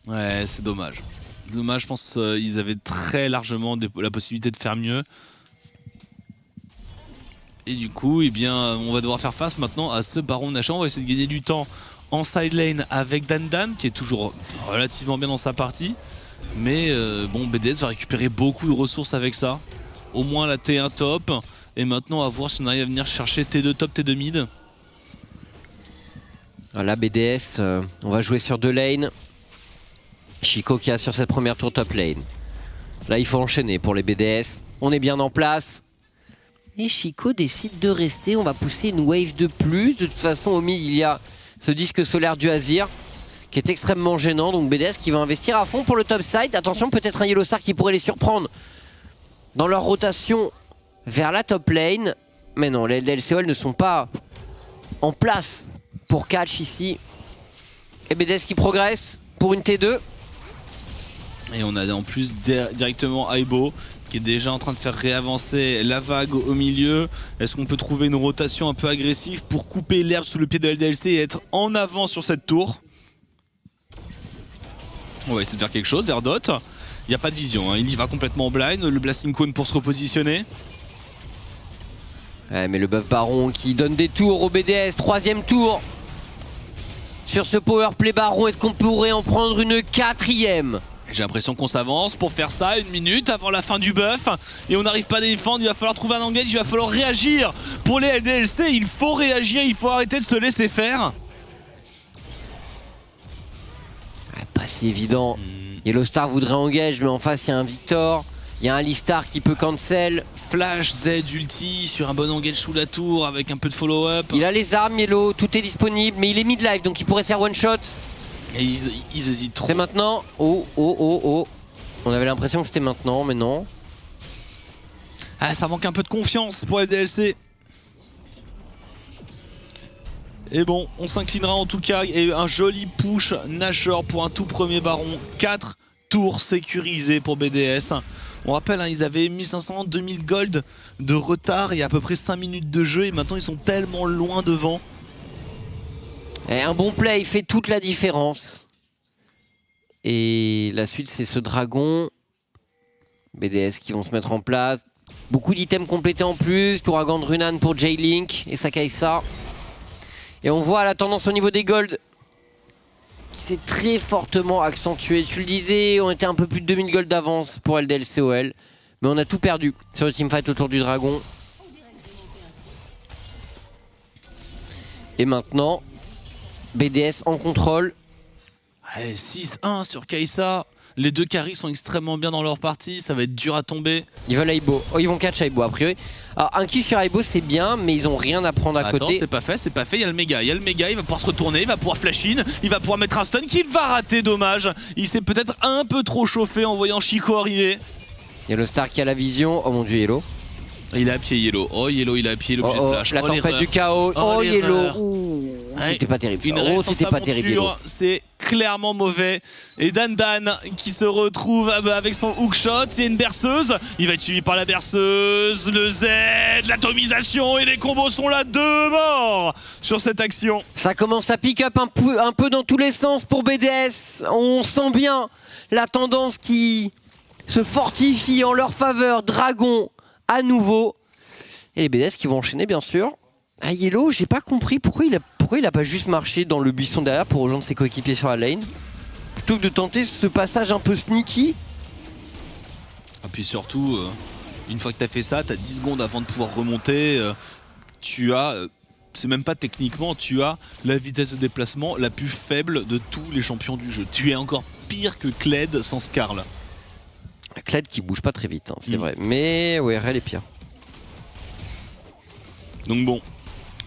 Ouais, c'est dommage. Dommage, je pense qu'ils avaient très largement la possibilité de faire mieux. Et du coup, eh bien, on va devoir faire face maintenant à ce Baron Nashor. On va essayer de gagner du temps en side lane avec Dan qui est toujours relativement bien dans sa partie. Mais bon, BDS va récupérer beaucoup de ressources avec ça. Au moins la T1 top. Et maintenant, à voir si on arrive à venir chercher T2 top, T2 mid. Là, BDS, on va jouer sur 2 lanes. Chico qui a sur cette première tour top lane. Là il faut enchaîner pour les BDS. On est bien en place. Et Chico décide de rester. On va pousser une wave de plus. De toute façon au mid il y a ce disque solaire du Azir qui est extrêmement gênant. Donc BDS qui va investir à fond pour le top side. Attention, peut-être un Yellow Star qui pourrait les surprendre dans leur rotation vers la top lane. Mais non, les LCOL ne sont pas en place pour catch ici. Et BDS qui progresse pour une T2. Et on a en plus directement Aibo qui est déjà en train de faire réavancer la vague au milieu. Est-ce qu'on peut trouver une rotation un peu agressive pour couper l'herbe sous le pied de LDLC et être en avant sur cette tour? On va essayer de faire quelque chose. Erdot, il n'y a pas de vision, hein. Il y va complètement blind. Le Blasting Cone pour se repositionner. Ouais, mais le buff Baron qui donne des tours au BDS, 3ème tour sur ce powerplay Baron. Est-ce qu'on pourrait en prendre une 4ème? J'ai l'impression qu'on s'avance pour faire ça 1 minute avant la fin du buff et on n'arrive pas à défendre. Il va falloir trouver un engage, il va falloir réagir. Pour les LDLC, il faut réagir, il faut arrêter de se laisser faire. Pas si évident. Yellow Star voudrait engage, mais en face il y a un Victor, il y a un Alistar qui peut cancel. Flash Z ulti sur un bon engage sous la tour avec un peu de follow-up. Il a les armes Yellow, tout est disponible, mais il est mid-life donc il pourrait se faire one shot. Et ils hésitent trop. C'est maintenant. Oh. On avait l'impression que c'était maintenant, mais non. Ah, ça manque un peu de confiance pour les DLC. Et bon, on s'inclinera en tout cas. Et un joli push Nashor pour un tout premier baron. 4 tours sécurisés pour BDS. On rappelle, hein, ils avaient 1500, 2000 gold de retard et à peu près 5 minutes de jeu. Et maintenant, ils sont tellement loin devant. Et un bon play fait toute la différence. Et la suite, c'est ce dragon. BDS qui vont se mettre en place. Beaucoup d'items complétés en plus. Touragan de Runan pour J-Link et Sakaisa. Et on voit la tendance au niveau des gold qui s'est très fortement accentuée. Tu le disais, on était un peu plus de 2000 gold d'avance pour LDLCOL. Mais on a tout perdu sur le teamfight autour du dragon. Et maintenant, BDS en contrôle. Allez, 6-1 sur Kai'Sa. Les deux carries sont extrêmement bien dans leur partie, ça va être dur à tomber. Ils veulent Aibo. Oh, ils vont catch Aibo a priori. Alors un kill sur Aibo c'est bien, mais ils ont rien à prendre à Attends, côté. c'est pas fait, il y a le méga, il va pouvoir se retourner, il va pouvoir flash in, il va pouvoir mettre un stun qu'il va rater, dommage. Il s'est peut-être un peu trop chauffé en voyant Chico arriver. Yellow Star qui a la vision. Oh mon dieu, Yellow. Il a à pied Yellow. Oh Yellow, il a à pied le pied de flash. La tempête du chaos. Oh Yellow. C'était pas terrible. Oh, c'était pas terrible. C'est clairement mauvais. Et Dan qui se retrouve avec son hookshot. Il y a une berceuse. Il va être suivi par la berceuse. Le Z, l'atomisation et les combos sont là. 2 morts sur cette action. Ça commence à pick up un peu dans tous les sens pour BDS. On sent bien la tendance qui se fortifie en leur faveur. Dragon à nouveau. Et les BDS qui vont enchaîner bien sûr. Ah, Yellow, j'ai pas compris pourquoi il a pas juste marché dans le buisson derrière pour rejoindre ses coéquipiers sur la lane. Plutôt que de tenter ce passage un peu sneaky. Et puis surtout, une fois que t'as fait ça, t'as 10 secondes avant de pouvoir remonter. Tu as, c'est même pas techniquement, tu as la vitesse de déplacement la plus faible de tous les champions du jeu. Tu es encore pire que Kled sans Skarl. Kled qui bouge pas très vite, hein, c'est vrai. Mais ouais, elle est pire. Donc bon,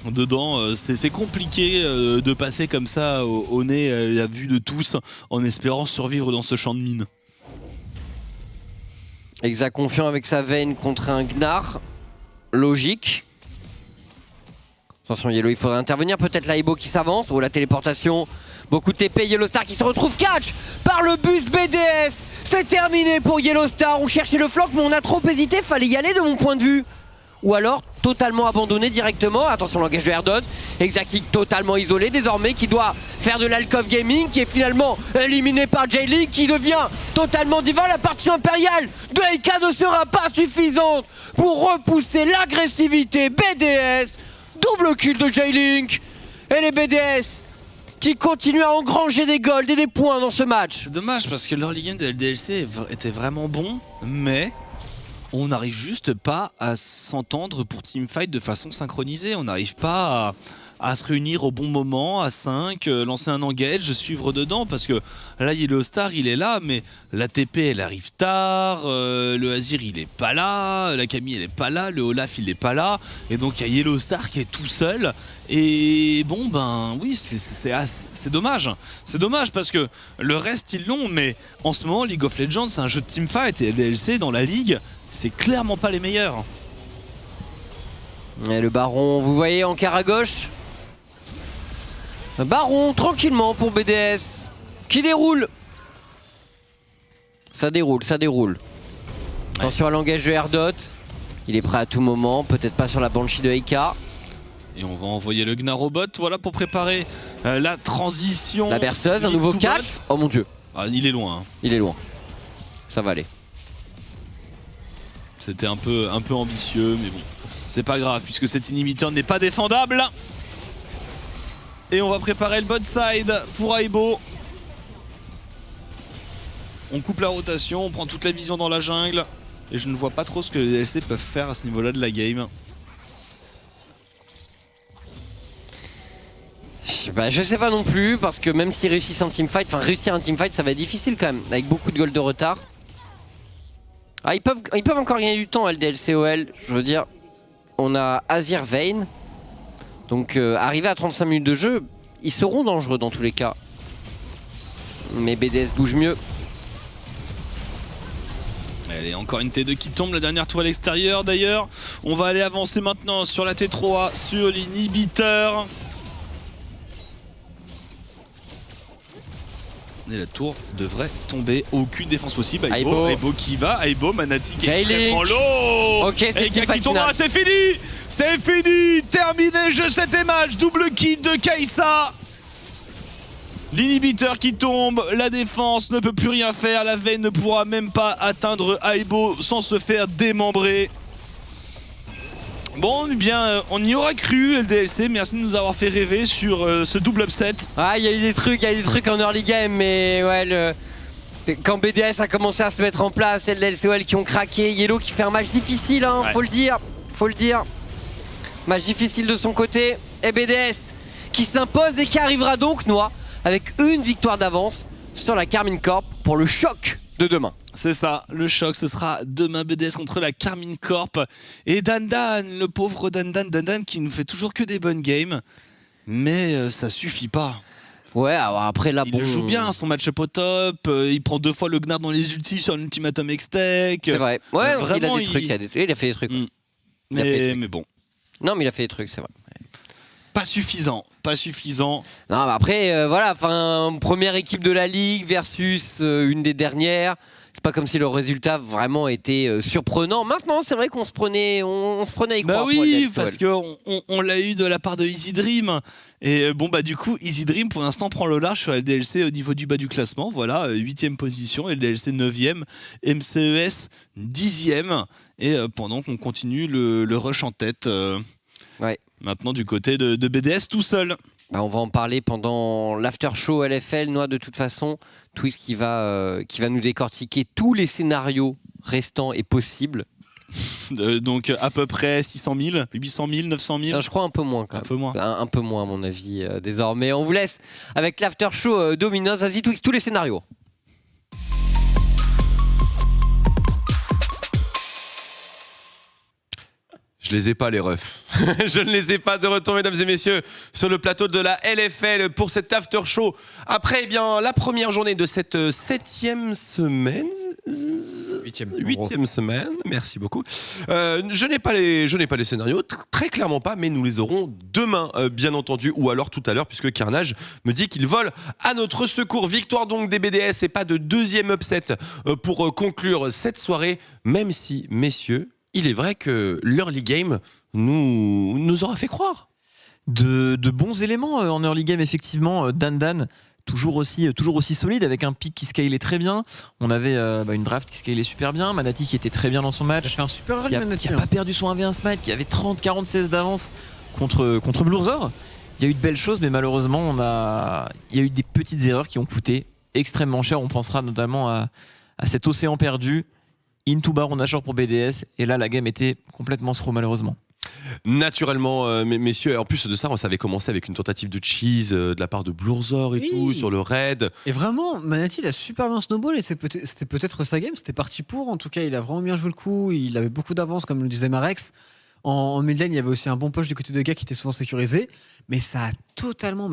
dedans, c'est compliqué de passer comme ça au nez, à la vue de tous, en espérant survivre dans ce champ de mine. Exa confiant avec sa veine contre un Gnar. Logique. Attention Yellow, il faudrait intervenir. Peut-être l'Aibo qui s'avance. Oh, la téléportation. Beaucoup de TP. Yellow Star qui se retrouve catch par le bus BDS. C'est terminé pour Yellow Star. On cherchait le flank, mais on a trop hésité. Fallait y aller de mon point de vue. Ou alors totalement abandonné directement. Attention, l'engage de Erdot. Exactic totalement isolé désormais, qui doit faire de l'Alcove Gaming, qui est finalement éliminé par J-Link, qui devient totalement divin. La partie impériale de Eika ne sera pas suffisante pour repousser l'agressivité BDS. Double kill de J-Link. Et les BDS qui continuent à engranger des golds et des points dans ce match. C'est dommage parce que l'early game de LDLC était vraiment bon, mais on n'arrive juste pas à s'entendre pour teamfight de façon synchronisée. On n'arrive pas à se réunir au bon moment, à 5, lancer un engage, suivre dedans. Parce que là, Yellow Star, il est là, mais la TP, elle arrive tard. Le Azir, il est pas là. La Camille, elle est pas là. Le Olaf, il est pas là. Et donc, il y a Yellow Star qui est tout seul. Et bon, ben oui, c'est dommage. C'est dommage parce que le reste, ils l'ont. Mais en ce moment, League of Legends, c'est un jeu de teamfight. Et LDLC, dans la ligue, c'est clairement pas les meilleurs. Et le Baron, vous voyez en quart à gauche. Baron tranquillement pour BDS qui déroule. Ça déroule, ça déroule. Attention à l'engage de Erdot. Il est prêt à tout moment, peut-être pas sur la Banshee de Eika. Et on va envoyer le Gnarobot, voilà, pour préparer la transition. La berceuse, un nouveau catch. Oh mon dieu. Ah, il est loin. Hein. Il est loin. Ça va aller. C'était un peu ambitieux, mais bon. C'est pas grave, puisque cet inhibiteur n'est pas défendable. Et on va préparer le bot side pour Aibo. On coupe la rotation, on prend toute la vision dans la jungle. Et je ne vois pas trop ce que les DLC peuvent faire à ce niveau-là de la game. Bah, je sais pas non plus, parce que même s'ils réussissent un teamfight, enfin réussir un teamfight ça va être difficile quand même, avec beaucoup de gold de retard. Ah, ils peuvent encore gagner du temps, LDLCOL, je veux dire. On a Azir Vayne. Donc arrivé à 35 minutes de jeu, ils seront dangereux dans tous les cas. Mais BDS bouge mieux. Allez, encore une T2 qui tombe, la dernière tour à l'extérieur d'ailleurs. On va aller avancer maintenant sur la T3, sur l'inhibiteur. Et la tour devrait tomber, aucune défense possible. Aibo qui va, Aibo, Manati qui est très en l'eau. Ok, c'est qui tombe, c'est fini. C'est fini, terminé, jeu 7 et match, double kill de Kai'Sa. L'inhibiteur qui tombe, la défense ne peut plus rien faire, la Vayne ne pourra même pas atteindre Aibo sans se faire démembrer. Bon, eh bien, on y aura cru, LDLC, merci de nous avoir fait rêver sur ce double upset. Ah, il y a eu des trucs en early game, mais ouais, quand BDS a commencé à se mettre en place, LDLCOL qui ont craqué, Yellow qui fait un match difficile, hein, ouais. Faut le dire. Match difficile de son côté, et BDS qui s'impose et qui arrivera donc, Noah, avec une victoire d'avance sur la Karmine Corp pour le choc de demain. C'est ça, le choc, ce sera demain BDS contre la Karmine Corp. Et Dandan, le pauvre Dandan qui nous fait toujours que des bonnes games. Mais ça suffit pas. Ouais, alors après là, il joue bien, son match-up au top. Il prend 2 fois le Gnar dans les ultis sur l'ultimatum X-Tech. C'est vrai, ouais, vraiment, il a fait des trucs. Mais bon. Non, mais il a fait des trucs, c'est vrai. Pas suffisant. Non, mais après, voilà, première équipe de la Ligue versus une des dernières. C'est pas comme si le résultat vraiment était surprenant. Maintenant, c'est vrai qu'on se prenait à y croire. Bah oui, parce qu'on l'a eu de la part de Easy Dream. Et bon, bah du coup, Easy Dream pour l'instant prend le large sur LDLC au niveau du bas du classement. Voilà, 8ème position, LDLC 9ème, MCES 10ème. Et pendant qu'on continue le rush en tête. Ouais. Maintenant du côté de BDS tout seul. Bah, on va en parler pendant l'after show LFL, Noah, de toute façon. Twist qui va nous décortiquer tous les scénarios restants et possibles. Donc à peu près 600 000, 800 000, 900 000. Non, je crois un peu moins quand même. Un peu moins. Un peu moins à mon avis désormais. On vous laisse avec l'after show Dominos. Vas-y Twist, tous les scénarios. Je les ai pas les refs. Je ne les ai pas de retour, mesdames et messieurs, sur le plateau de la LFL pour cet after show. Après, eh bien, la première journée de cette 7e semaine. 8e semaine, merci beaucoup. Je n'ai pas les scénarios, très clairement pas, mais nous les aurons demain, bien entendu, ou alors tout à l'heure, puisque Carnage me dit qu'il vole à notre secours. Victoire donc des BDS et pas de deuxième upset pour conclure cette soirée, même si, messieurs, il est vrai que l'early game nous aura fait croire. De bons éléments en early game, effectivement. Dandan, toujours aussi solide, avec un pick qui scalait très bien. On avait une draft qui scalait super bien. Manati qui était très bien dans son match. Il a fait un super early, Manati. Qui n'a pas perdu son 1v1 smite, qui avait 30-40-16 d'avance contre Blurzor. Il y a eu de belles choses, mais malheureusement, il y a eu des petites erreurs qui ont coûté extrêmement cher. On pensera notamment à cet océan perdu. Into Baron Nashor pour BDS, et là la game était complètement throw malheureusement. Naturellement, messieurs, en plus de ça, ça avait commencé avec une tentative de cheese de la part de Blurzor et tout sur le raid. Et vraiment, Manati il a super bien snowball et c'était peut-être sa game, c'était parti pour. En tout cas, il a vraiment bien joué le coup, il avait beaucoup d'avance, comme le disait Marex. En mid lane, il y avait aussi un bon push du côté de gars qui était souvent sécurisé, mais ça a totalement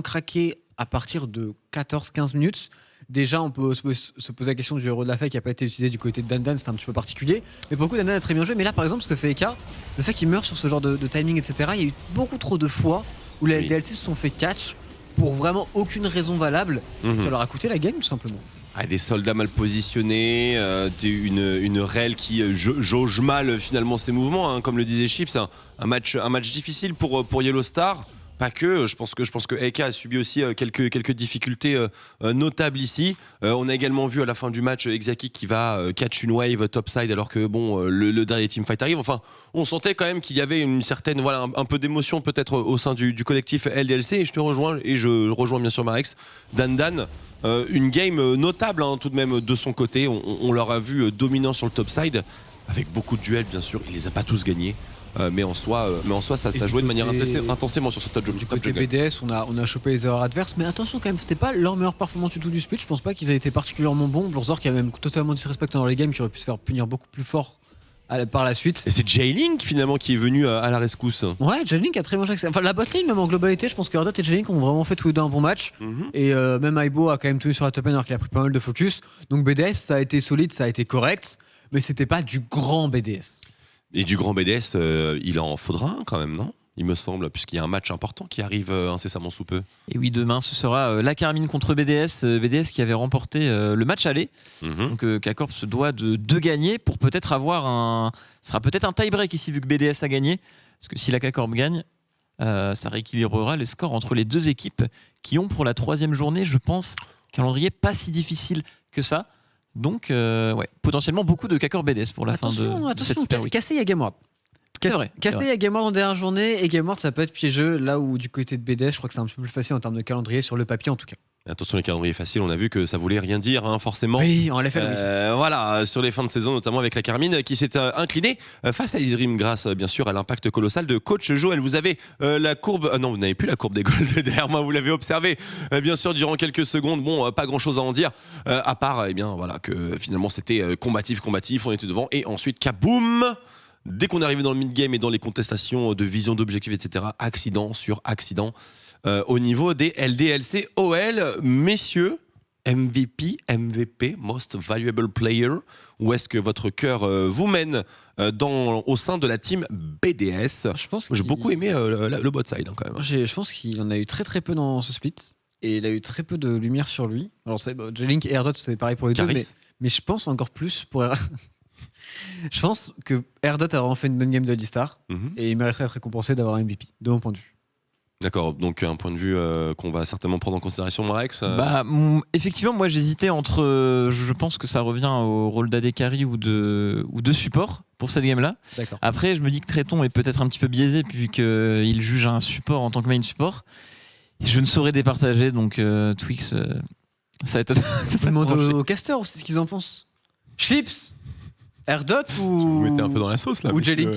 craqué à partir de 14-15 minutes. Déjà, on peut se poser la question du héros de la fête qui n'a pas été utilisé du côté de Dandan, c'était un petit peu particulier. Mais pour le coup, Dandan a très bien joué. Mais là, par exemple, ce que fait Eka, le fait qu'il meurt sur ce genre de timing, etc., il y a eu beaucoup trop de fois où les DLC se sont fait catch pour vraiment aucune raison valable. Ça leur a coûté la game, tout simplement. Des soldats mal positionnés, une REL qui jauge mal finalement ses mouvements, hein, comme le disait Chips, un match difficile pour Yellow Star. Pas que, je pense que EK a subi aussi quelques difficultés notables ici. On a également vu à la fin du match Exaki qui va catch une wave topside alors que le dernier teamfight arrive. Enfin, on sentait quand même qu'il y avait une certaine, un peu d'émotion peut-être au sein du collectif LDLC. Et je rejoins bien sûr Marex. Dan. Une game notable hein, tout de même de son côté. On leur a vu dominant sur le topside avec beaucoup de duels bien sûr. Il les a pas tous gagnés. Mais en soi, ça a joué de manière intensément sur ce top Du côté BDS, on a chopé les erreurs adverses, mais attention quand même, c'était pas leur meilleure performance du tout du split. Je pense pas qu'ils aient été particulièrement bons. Blurzor qui a même totalement disrespecté dans les games, qui aurait pu se faire punir beaucoup plus fort par la suite. Et c'est J-Link finalement qui est venu à la rescousse. Ouais, J-Link a très bien joué. Enfin, la botlane, même en globalité, je pense que Ardot et J-Link ont vraiment fait tous les deux un bon match. Et même Aibo a quand même tenu sur la top lane alors qu'il a pris pas mal de focus. Donc BDS, ça a été solide, ça a été correct, mais c'était pas du grand BDS. Et du grand BDS, il en faudra un quand même, non ? Il me semble, puisqu'il y a un match important qui arrive incessamment sous peu. Et oui, demain, ce sera la Carmine contre BDS. BDS qui avait remporté le match aller. Donc K-Corp se doit de gagner pour peut-être avoir ce sera peut-être un tie-break ici, vu que BDS a gagné. Parce que si la K-Corp gagne, ça rééquilibrera les scores entre les deux équipes qui ont pour la 3e journée, je pense, calendrier pas si difficile que ça. Donc, potentiellement beaucoup de K-Corp BDS pour la fin de cette Super Week. Cassé, il y a Gameward. C'est vrai. Cassé, il y a Gameward en dernière journée, et Gameward, ça peut être piégeux, là où du côté de BDS, je crois que c'est un peu plus facile en termes de calendrier, sur le papier en tout cas. Attention, les calendriers faciles, on a vu que ça voulait rien dire, hein, forcément. Oui, en LFL, oui. Voilà, sur les fins de saison, notamment avec la Carmine qui s'est inclinée face à Isrim grâce, bien sûr, à l'impact colossal de coach Joël. Vous avez la courbe. Non, vous n'avez plus la courbe des goals derrière moi, vous l'avez observé, bien sûr, durant quelques secondes. Bon, pas grand chose à en dire, à part, que finalement, c'était combatif, on était devant, et ensuite, kaboum! Dès qu'on est arrivé dans le mid-game et dans les contestations de vision d'objectifs, etc., accident sur accident. Au niveau des LDLC OL, messieurs, MVP, Most Valuable Player, où est-ce que votre cœur vous mène au sein de la team BDS? J'ai beaucoup aimé le bot side hein, quand même. Je pense qu'il en a eu très très peu dans ce split, et il a eu très peu de lumière sur lui. Alors J-Link et Erdot, c'est pareil pour les deux, mais je pense encore plus pour... Je pense que Erdot a vraiment fait une bonne game de Alistar, et il mériterait d'être récompensé d'avoir un MVP, de mon point de vue. D'accord, donc un point de vue qu'on va certainement prendre en considération, Marex. Effectivement, moi j'hésitais entre. Je pense que ça revient au rôle d'AD Carry ou de support pour cette game-là. D'accord. Après, je me dis que Tréton est peut-être un petit peu biaisé vu qu'il juge un support en tant que main support. Et je ne saurais départager, donc Twix, ça va être. Ça demande aux casters aussi ce qu'ils en pensent. Chips, Erdot ou. Vous mettez un peu dans la sauce là. Ou J-Link.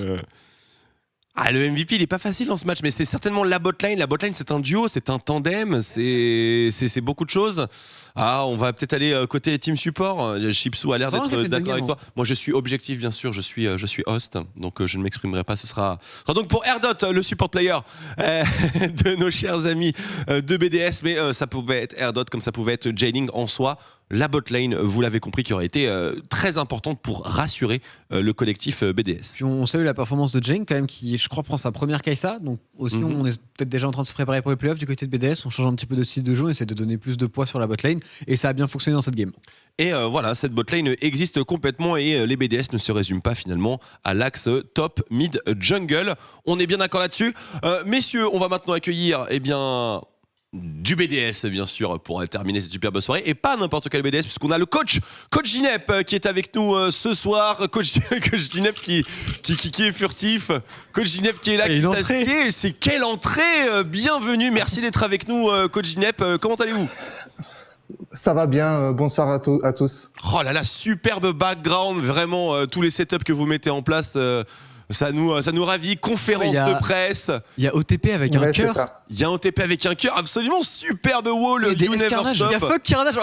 Le MVP, il est pas facile dans ce match, mais c'est certainement la botlane. La botlane, c'est un duo, c'est un tandem, c'est beaucoup de choses. On va peut-être aller côté team support. Chipsou a l'air d'être d'accord avec toi. Moi, je suis objectif, bien sûr. Je suis host, donc je ne m'exprimerai pas. Ce sera donc pour Erdot, le support player de nos chers amis de BDS. Mais ça pouvait être Erdot comme ça pouvait être J-Link en soi. La botlane, vous l'avez compris, qui aurait été très importante pour rassurer le collectif BDS. Puis on salue la performance de Jane quand même, qui je crois prend sa première Kai'Sa. Donc aussi on est peut-être déjà en train de se préparer pour les playoffs du côté de BDS. On change un petit peu de style de jeu, on essaie de donner plus de poids sur la botlane, et ça a bien fonctionné dans cette game. Et voilà, cette botlane existe complètement, et les BDS ne se résument pas finalement à l'axe top, mid, jungle. On est bien d'accord là-dessus. Messieurs, on va maintenant accueillir du BDS bien sûr pour terminer cette superbe soirée, et pas n'importe quel BDS puisqu'on a le coach Ginep qui est avec nous ce soir. Coach Ginep qui est furtif, coach Ginep qui est là, qui s'assied. C'est quelle entrée, bienvenue, merci d'être avec nous coach Ginep, comment allez-vous? Ça va bien, bonsoir à tous. Oh là là, superbe background, vraiment tous les setups que vous mettez en place, ça nous ravit. Conférence de presse. Il y a OTP avec un cœur. Il y a un OTP avec un cœur, absolument superbe wall. Il y a fuck Carnage.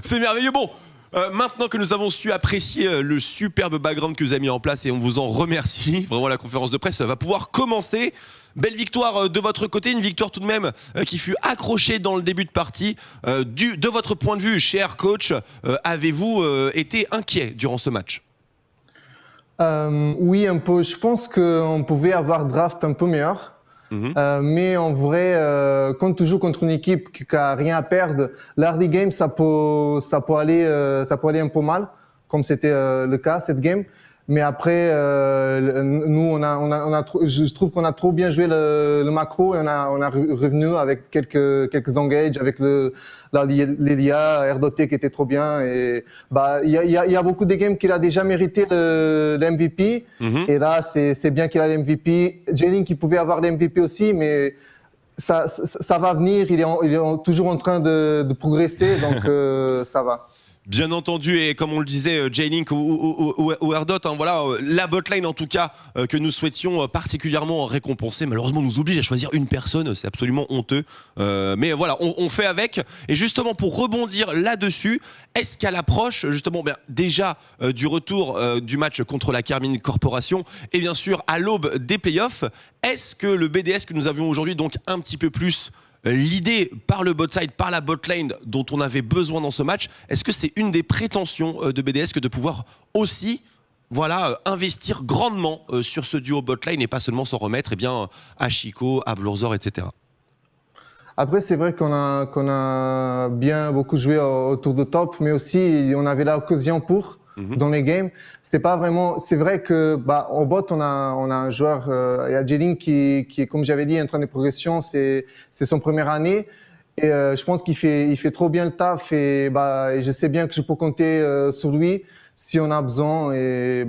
C'est merveilleux. Bon, maintenant que nous avons su apprécier le superbe background que vous avez mis en place, et on vous en remercie, vraiment la conférence de presse va pouvoir commencer. Belle victoire de votre côté, une victoire tout de même qui fut accrochée dans le début de partie. De votre point de vue, cher coach, avez-vous été inquiet durant ce match? Oui, un peu. Je pense qu'on pouvait avoir draft un peu meilleur. Mais en vrai, quand tu joues contre une équipe qui a rien à perdre, l'early game, ça peut aller un peu mal, comme c'était le cas cette game. Mais après, nous, je trouve qu'on a trop bien joué le macro et on a revenu avec quelques engages, avec l'Elia, Erdoté qui était trop bien. Et il y a beaucoup de games qu'il a déjà mérité le MVP. Et là, c'est bien qu'il a le MVP. J-Link, qui pouvait avoir le MVP aussi, mais ça va venir. Il est toujours en train de progresser, donc ça va. Bien entendu, et comme on le disait, J-Link ou Erdot, voilà, la botlane en tout cas que nous souhaitions particulièrement récompenser, malheureusement nous oblige à choisir une personne, c'est absolument honteux. Mais voilà, on fait avec. Et justement, pour rebondir là-dessus, est-ce qu'à l'approche, justement, déjà du retour du match contre la Karmine Corporation, et bien sûr à l'aube des playoffs, est-ce que le BDS que nous avions aujourd'hui, donc un petit peu plus l'idée par le bot side, par la bot lane dont on avait besoin dans ce match, est-ce que c'est une des prétentions de BDS que de pouvoir aussi investir grandement sur ce duo bot lane et pas seulement s'en remettre à Chico, à Blurzor, etc. Après, c'est vrai qu'on a bien beaucoup joué autour de top, mais aussi on avait l'occasion pour dans les games. C'est pas vraiment. C'est vrai que au bot on a un joueur, il y a J-Link qui, comme j'avais dit, est en train de progression. C'est son première année et je pense qu'il fait trop bien le taf et je sais bien que je peux compter sur lui si on a besoin. Et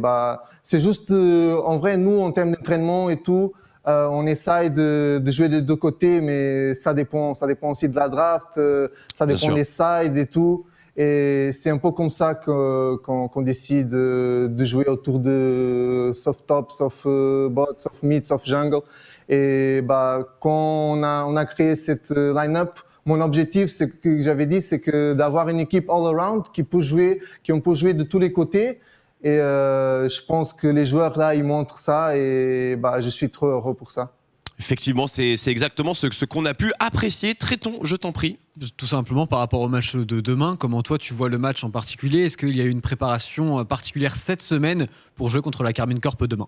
c'est juste en vrai, nous en termes d'entraînement et tout. On essaye de jouer des deux côtés, mais ça dépend aussi de la draft, ça dépend des sides et tout. Et c'est un peu comme ça qu'on décide de jouer autour de soft top, soft bot, soft mid, soft jungle. Et quand on a créé cette line-up, mon objectif, c'est que j'avais dit, c'est que d'avoir une équipe all-around qui peut jouer de tous les côtés. Et je pense que les joueurs là, ils montrent ça et je suis trop heureux pour ça. Effectivement, c'est exactement ce qu'on a pu apprécier. Traitons, je t'en prie. Tout simplement par rapport au match de demain, comment toi tu vois le match en particulier? Est-ce qu'il y a eu une préparation particulière cette semaine pour jouer contre la Karmine Corp demain?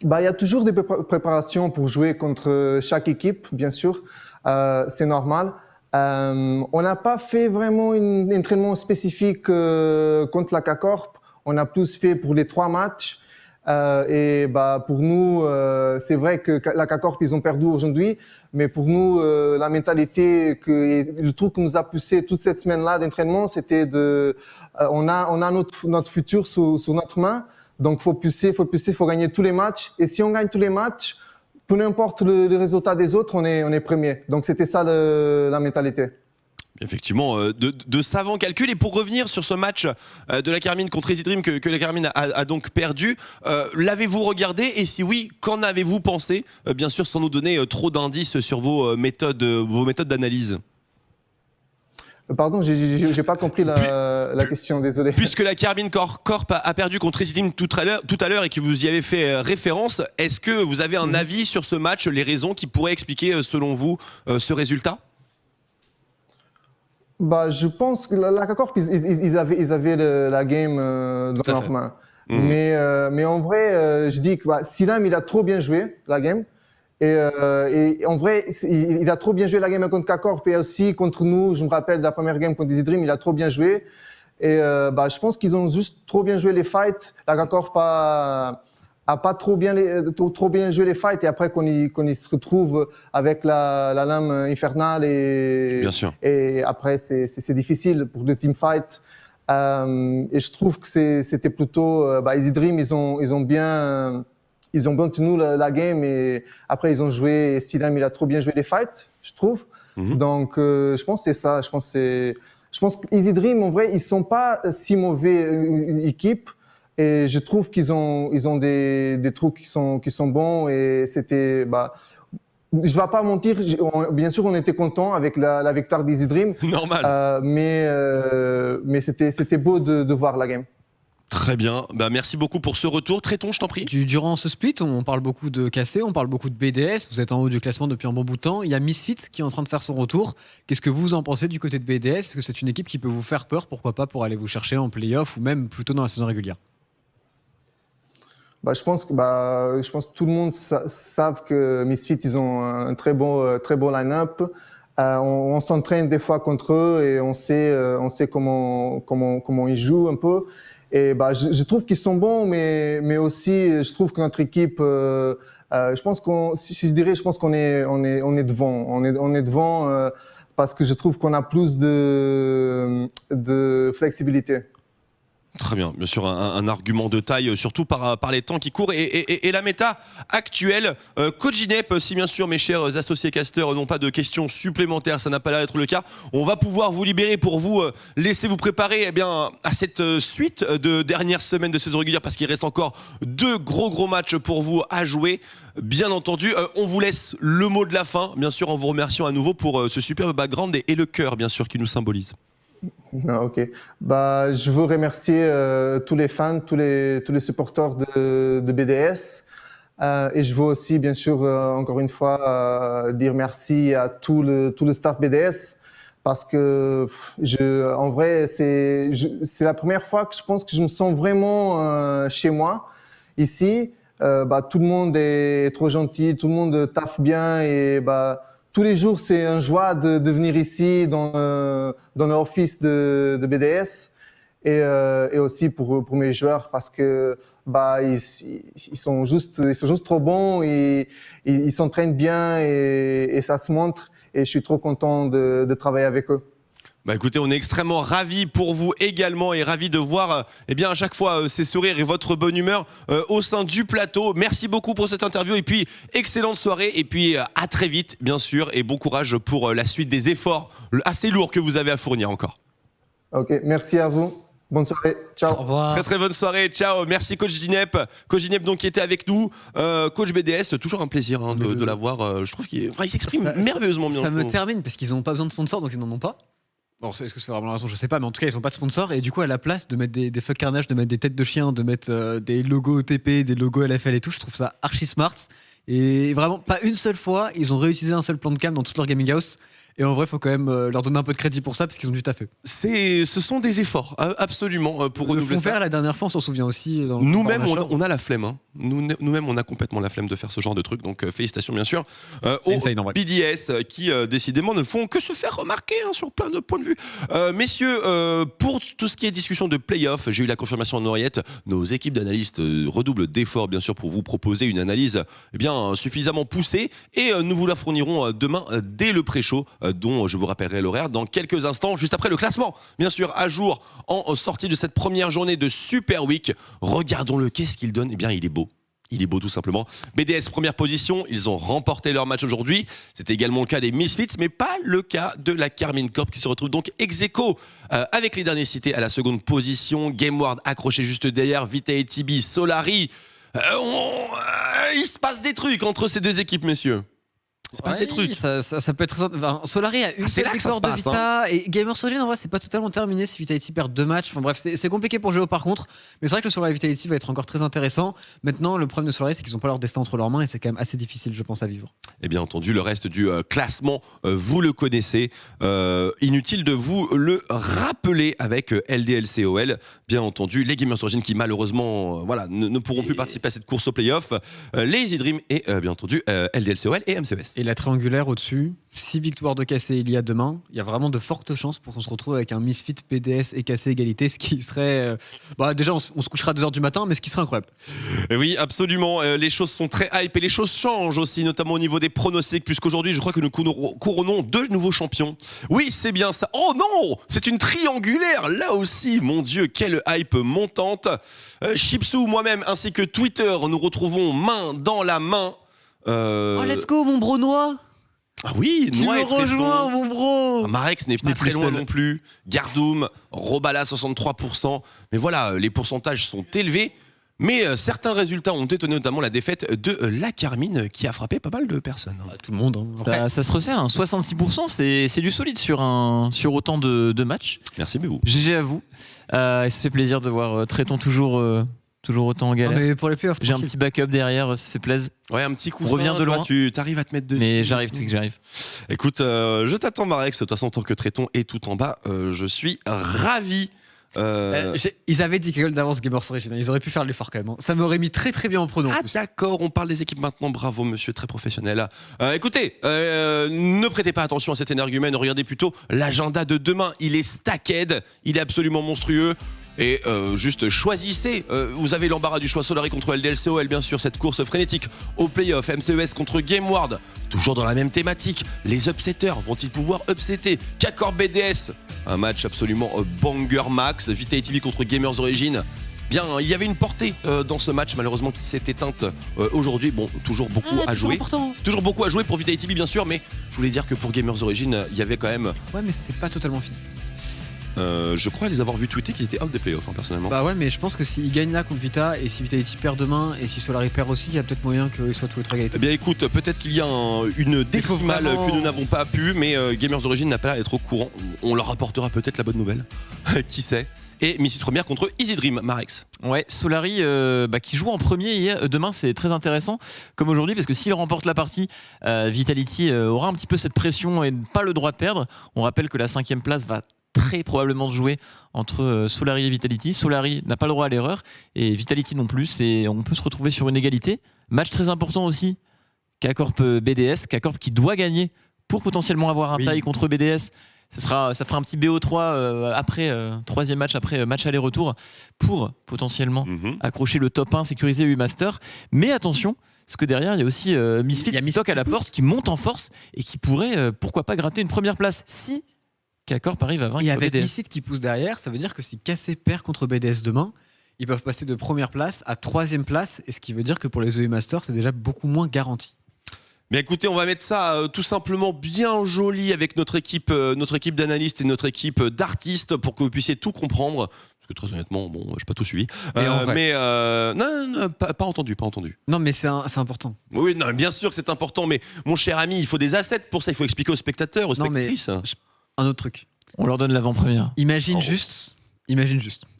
Il y a toujours des préparations pour jouer contre chaque équipe, bien sûr. C'est normal. On n'a pas fait vraiment un entraînement spécifique contre la K-Corp. On a plus fait pour les 3 matchs. Et pour nous, c'est vrai que la K-Corp, ils ont perdu aujourd'hui. Mais pour nous, la mentalité, le truc qui nous a poussé toute cette semaine-là d'entraînement, c'était on a notre futur sous notre main. Donc, faut pousser, faut gagner tous les matchs. Et si on gagne tous les matchs, peu importe le résultat des autres, on est premier. Donc, c'était ça la mentalité. Effectivement, de savants calculs. Et pour revenir sur ce match de la Karmine contre Easy Dream que la Karmine a donc perdu, l'avez-vous regardé? Et si oui, qu'en avez-vous pensé? Bien sûr, sans nous donner trop d'indices sur vos méthodes d'analyse. Pardon, j'ai pas compris la question, désolé. Puisque la Karmine Corp a perdu contre Easy Dream tout à l'heure et que vous y avez fait référence, est-ce que vous avez un avis sur ce match, les raisons qui pourraient expliquer, selon vous, ce résultat? Je pense que la K-Corp, ils avaient la game dans leurs mains. Mais en vrai, je dis que Silam, il a trop bien joué la game. Et en vrai, il a trop bien joué la game contre K-Corp et aussi contre nous. Je me rappelle de la première game contre Easy Dream, il a trop bien joué. Et je pense qu'ils ont juste trop bien joué les fights. La K-Corp a pas trop bien joué les fights et après qu'on y se retrouve avec la lame infernale Bien sûr. Et après c'est difficile pour le team fight et je trouve que c'était plutôt Easy Dream ils ont bien tenu la game et après ils ont joué. Silam il a trop bien joué les fights, je trouve. Donc je pense que c'est ça. Je pense que Easy Dream en vrai ils sont pas si mauvais une équipe. Et je trouve qu'ils ont des trucs qui sont bons et c'était je vais pas mentir, bien sûr on était content avec la victoire d'Easy Dream. Normal. Mais c'était beau de voir la game. Très bien, merci beaucoup pour ce retour. Traitons, je t'en prie. Durant ce split, on parle beaucoup de KC, on parle beaucoup de BDS. Vous êtes en haut du classement depuis un bon bout de temps. Il y a Misfit qui est en train de faire son retour. Qu'est-ce que vous en pensez du côté de BDS? Est-ce que c'est une équipe qui peut vous faire peur, pourquoi pas, pour aller vous chercher en play-off ou même plutôt dans la saison régulière? je pense que tout le monde savent que Misfits, ils ont un très bon line-up. On s'entraîne des fois contre eux et on sait comment ils jouent un peu. Et je trouve qu'ils sont bons, mais aussi je trouve que notre équipe, je pense qu'on est devant. On est devant parce que je trouve qu'on a plus de flexibilité. Très bien, bien sûr, un argument de taille, surtout par les temps qui courent et la méta actuelle. Coach Ginep, si bien sûr mes chers associés casteurs n'ont pas de questions supplémentaires, ça n'a pas l'air d'être le cas, on va pouvoir vous libérer pour vous laisser vous préparer à cette suite de dernière semaine de saison régulière, parce qu'il reste encore 2 gros matchs pour vous à jouer. Bien entendu, on vous laisse le mot de la fin, bien sûr, en vous remerciant à nouveau pour ce superbe background et le cœur, bien sûr, qui nous symbolise. Ah, ok. Je veux remercier tous les fans, tous les supporters de BDS. Et je veux aussi, bien sûr, encore une fois, dire merci à tout le staff BDS. Parce que, en vrai, c'est la première fois que je pense que je me sens vraiment chez moi, ici. Tout le monde est trop gentil, tout le monde taffe bien et tous les jours, c'est une joie de venir ici dans l'office de BDS et aussi pour mes joueurs parce que ils sont juste trop bons, ils s'entraînent bien et ça se montre et je suis trop content de travailler avec eux. Écoutez, on est extrêmement ravis pour vous également et ravis de voir à chaque fois ces sourires et votre bonne humeur au sein du plateau. Merci beaucoup pour cette interview et puis excellente soirée et puis à très vite bien sûr et bon courage pour la suite des efforts assez lourds que vous avez à fournir encore. Ok, merci à vous. Bonne soirée, ciao. Au revoir. Très très bonne soirée, ciao. Merci coach Ginep. Coach Ginep donc qui était avec nous. Coach BDS, toujours un plaisir de l'avoir. Je trouve qu'il s'exprime merveilleusement bien. Ça me termine parce qu'ils n'ont pas besoin de sponsors donc ils n'en ont pas. Bon, est-ce que c'est vraiment la raison? Je sais pas, mais en tout cas, ils n'ont pas de sponsor. Et du coup, à la place de mettre des fuck carnage, de mettre des têtes de chiens, de mettre des logos OTP, des logos LFL et tout, je trouve ça archi smart. Et vraiment, pas une seule fois, ils ont réutilisé un seul plan de cam dans toute leur gaming house. Et en vrai, il faut quand même leur donner un peu de crédit pour ça parce qu'ils ont dû taffer. Ce sont des efforts, absolument, pour renouveler ça. La dernière fois, on s'en souvient aussi. Nous-mêmes, on a la flemme. Hein. Nous-mêmes, on a complètement la flemme de faire ce genre de truc. Donc, félicitations, bien sûr, aux BDS qui, décidément, ne font que se faire remarquer sur plein de points de vue. Messieurs, pour tout ce qui est discussion de play-off, j'ai eu la confirmation en oreillette. Nos équipes d'analystes redoublent d'efforts, bien sûr, pour vous proposer une analyse suffisamment poussée. Et nous vous la fournirons demain dès le pré-show, dont je vous rappellerai l'horaire dans quelques instants, juste après le classement, bien sûr, à jour en sortie de cette première journée de Super Week. Regardons-le, qu'est-ce qu'il donne? Il est beau. Il est beau tout simplement. BDS première position, ils ont remporté leur match aujourd'hui. C'était également le cas des Misfits, mais pas le cas de la Karmine Corp qui se retrouve donc ex-aequo avec les derniers cités à la seconde position. Gameward accroché juste derrière, Vitality, Solari. Il se passe des trucs entre ces deux équipes, messieurs. Il se passe des trucs. Ça peut être très... Solari a une seule victoire de Vita et Gamers Origin en vrai c'est pas totalement terminé si Vitality perd 2 matchs. Enfin bref, c'est compliqué pour Géo par contre, mais c'est vrai que le Solari Vitality va être encore très intéressant. Maintenant, le problème de Solari c'est qu'ils n'ont pas leur destin entre leurs mains et c'est quand même assez difficile, je pense, à vivre. Et bien entendu, le reste du classement, vous le connaissez. Inutile de vous le rappeler avec LDLCOL. Bien entendu, les Gamers Origin qui malheureusement ne pourront plus participer à cette course au play-off. Les Easy Dream et bien entendu LDLCOL et MCES. Et la triangulaire au-dessus, 6 victoires de KC il y a demain. Il y a vraiment de fortes chances pour qu'on se retrouve avec un Misfit, PDS et KC égalité, ce qui serait... déjà, on se couchera à 2h du matin, mais ce qui serait incroyable. Oui, absolument. Les choses sont très hype et les choses changent aussi, notamment au niveau des pronostics, puisqu'aujourd'hui, je crois que nous couronnons 2 nouveaux champions. Oui, c'est bien ça. Oh non, c'est une triangulaire. Là aussi, mon Dieu, quelle hype montante. Chipsou, moi-même, ainsi que Twitter, nous retrouvons main dans la main. Oh, let's go, mon bro Noah! Ah oui, tu Noah me est rejoins, mon bro! Marex n'est pas très loin non plus. Gardoum, Robala 63%. Mais voilà, les pourcentages sont élevés. Mais certains résultats ont étonné, notamment la défaite de la Carmine qui a frappé pas mal de personnes. Tout le monde. Ça se resserre, 66%, c'est du solide sur autant de matchs. Merci Bébou. GG à vous. Et ça fait plaisir de voir Tréton toujours autant en galère. Mais pour les playoffs, j'ai un petit backup derrière, ça fait plaisir. Ouais, un petit coup. Reviens de loin. Tu arrives à te mettre dessus. Mais j'arrive, tu sais que j'arrive. Écoute, je t'attends Marex, de toute façon, en tant que Tréton est tout en bas. Je suis ravi Ils avaient 10 goals d'avance Gamers Origin. Ils auraient pu faire l'effort quand même. Hein. Ça m'aurait mis très très bien en prono. Ah d'accord, on parle des équipes maintenant, bravo monsieur, très professionnel. Écoutez, ne prêtez pas attention à cet énergumène, regardez plutôt l'agenda de demain, il est stacked, il est absolument monstrueux. Et juste choisissez, vous avez l'embarras du choix. Solari contre LDLCOL, bien sûr, cette course frénétique au playoff, MCES contre GameWard, toujours dans la même thématique. Les upsetters vont-ils pouvoir upsetter K-Corp BDS, un match absolument banger max. Vitality TV contre Gamers Origin. Bien, il y avait une portée dans ce match, malheureusement, qui s'est éteinte aujourd'hui. Bon, toujours beaucoup à jouer. Toujours beaucoup à jouer pour Vitality TV, bien sûr, mais je voulais dire que pour Gamers Origin, il y avait quand même... Ouais, mais c'est pas totalement fini. Je crois les avoir vu tweeter qu'ils étaient out des playoffs, hein, personnellement. Bah ouais, mais je pense que s'ils gagnent là contre Vita et si Vitality perd demain et si Solari perd aussi, il y a peut-être moyen qu'ils soient tous les trois égalité. Eh bien écoute, peut-être qu'il y a une décimale vraiment... que nous n'avons pas pu, mais Gamers Origin n'a pas l'air d'être au courant. On leur apportera peut-être la bonne nouvelle. Qui sait. Et Missy Première contre Easy Dream, Marex. Ouais, Solari qui joue en premier hier, demain, c'est très intéressant comme aujourd'hui parce que s'il remporte la partie, Vitality aura un petit peu cette pression et pas le droit de perdre. On rappelle que la 5e place va très probablement se jouer entre Solari et Vitality. Solari n'a pas le droit à l'erreur et Vitality non plus, et on peut se retrouver sur une égalité. Match très important aussi, K-Corp BDS, K-Corp qui doit gagner pour potentiellement avoir un tie contre BDS. Ça fera un petit BO3 après, troisième match après match aller-retour pour potentiellement accrocher le top 1, sécuriser U-Master. Mais attention, parce que derrière, il y a aussi Misfits qui toque à la porte, qui monte en force et qui pourrait, pourquoi pas, gratter une première place si K-Corp arrive à vaincre BDS. Et avec Misfits qui pousse derrière, ça veut dire que si KC perd contre BDS demain, ils peuvent passer de première place à 3e place, et ce qui veut dire que pour les EU Masters, c'est déjà beaucoup moins garanti. Mais écoutez, on va mettre ça tout simplement bien joli avec notre équipe d'analystes et notre équipe d'artistes pour que vous puissiez tout comprendre. Parce que très honnêtement, bon, je n'ai pas tout suivi. Non, pas entendu. Non, mais c'est important. Oui, non, bien sûr que c'est important, mais mon cher ami, il faut des assets pour ça. Il faut expliquer aux spectateurs, aux spectatrices. Un autre truc. On leur donne l'avant-première. Imagine juste.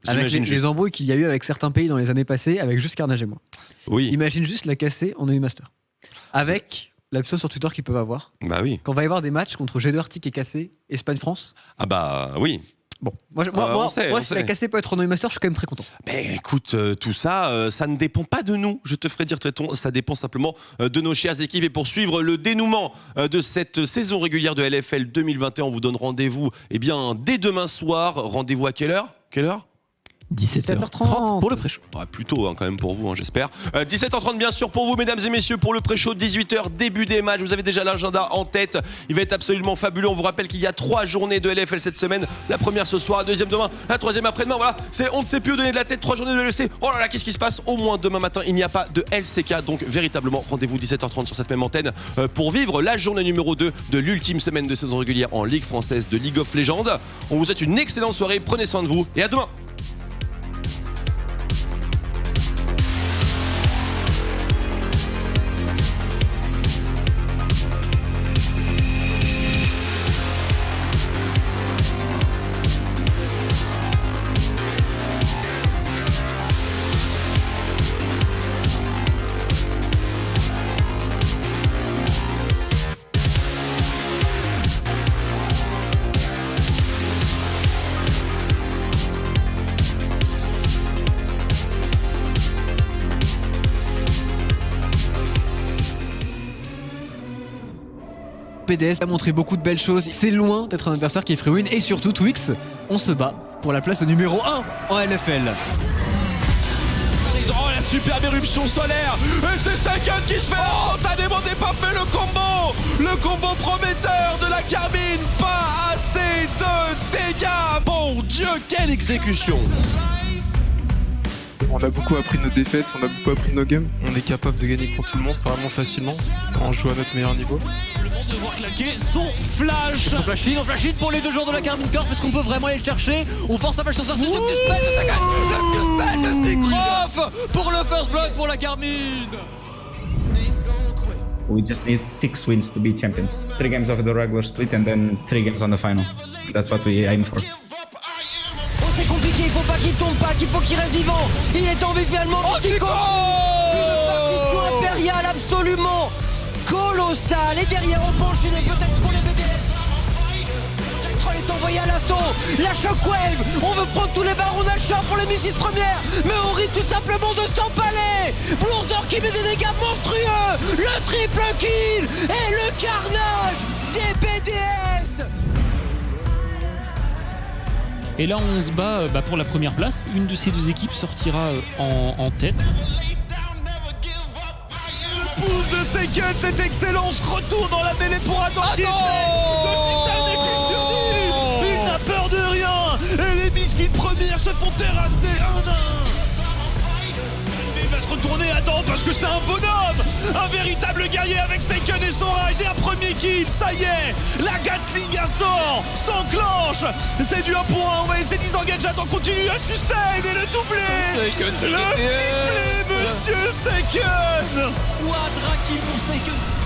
Avec les embrouilles qu'il y a eu avec certains pays dans les années passées, avec juste Carnage et moi. Oui. Imagine juste la cassée en EU Master. Avec la pseudo sur Twitter qu'ils peuvent avoir. Bah oui. Quand va y avoir des matchs contre G2 Arctic et Cassé, Espagne-France. Ah bah oui. Bon, moi si la cassée peut être en EU Master, je suis quand même très content. Mais écoute, tout ça, ça ne dépend pas de nous. Je te ferai dire, Tréton, ça dépend simplement de nos chères équipes. Et pour suivre le dénouement de cette saison régulière de LFL 2021, on vous donne rendez-vous dès demain soir. Rendez-vous à quelle heure 17h30 pour le pré-show. Plus tôt quand même pour vous, j'espère. 17h30 bien sûr pour vous, mesdames et messieurs, pour le pré-show. 18h, début des matchs. Vous avez déjà l'agenda en tête. Il va être absolument fabuleux. On vous rappelle qu'il y a 3 journées de LFL cette semaine. La première ce soir, la deuxième demain, la troisième après-demain. Voilà, on ne sait plus où donner de la tête. 3 journées de LFC. Oh là là, qu'est-ce qui se passe? Au moins demain matin, il n'y a pas de LCK. Donc véritablement, rendez-vous 17h30 sur cette même antenne pour vivre la journée numéro 2 de l'ultime semaine de saison régulière en Ligue française de League of Legends. On vous souhaite une excellente soirée. Prenez soin de vous et à demain. PDS a montré beaucoup de belles choses. C'est loin d'être un adversaire qui est free win. Et surtout, Twix, on se bat pour la place numéro 1 en LFL. Oh, la superbe éruption solaire. Et c'est Sagan qui se fait spontanément dépaper le combo prometteur de la Carmine. Pas assez de dégâts. Bon Dieu, quelle exécution. On a beaucoup appris de nos défaites, on a beaucoup appris de nos games. On est capable de gagner contre tout le monde vraiment facilement quand on joue à notre meilleur niveau. Le monde de voir claquer son flash. On flash hit pour les 2 joueurs de la Carmine Corp. Est-ce qu'on peut vraiment aller le chercher? On force la flash sur sortie. Le Q-Spell de Sagan. Le Q-Spell de Sigroff pour le first blood pour la Carmine. We just need 6 wins to be champions. 3 games of the regular split and then 3 games on the final. That's what we aim for. C'est compliqué, il faut pas qu'il tombe pas, qu'il faut qu'il reste vivant. Il est tombé finalement. Kiko partition impériale absolument colossale. Et derrière on peut enchaîner peut-être pour les BDS. est envoyé à l'assaut. La shockwave, on veut prendre tous les barons d'achat pour les missiles premières, mais on risque tout simplement de s'empaler. Bloorzor qui met des dégâts monstrueux, le triple kill et le carnage des BDS. Et là, on se bat pour la première place. Une de ces deux équipes sortira en tête. Le pouce de Seiken, cette excellence, retour dans la mêlée pour Adam. Il n'a peur de rien. Et les midfield premières se font terrasser 1-1. Il va se retourner Adam parce que c'est un bonhomme, un véritable guerrier avec Seiken et son rage et un premier kill. Ça y est, la Gatling Astor s'enclenche. C'est du 1 pour 1, on va essayer de disengager. Adam continue à sustain et le doublé. Le triplé, monsieur Seiken. Quadra kill pour Seiken.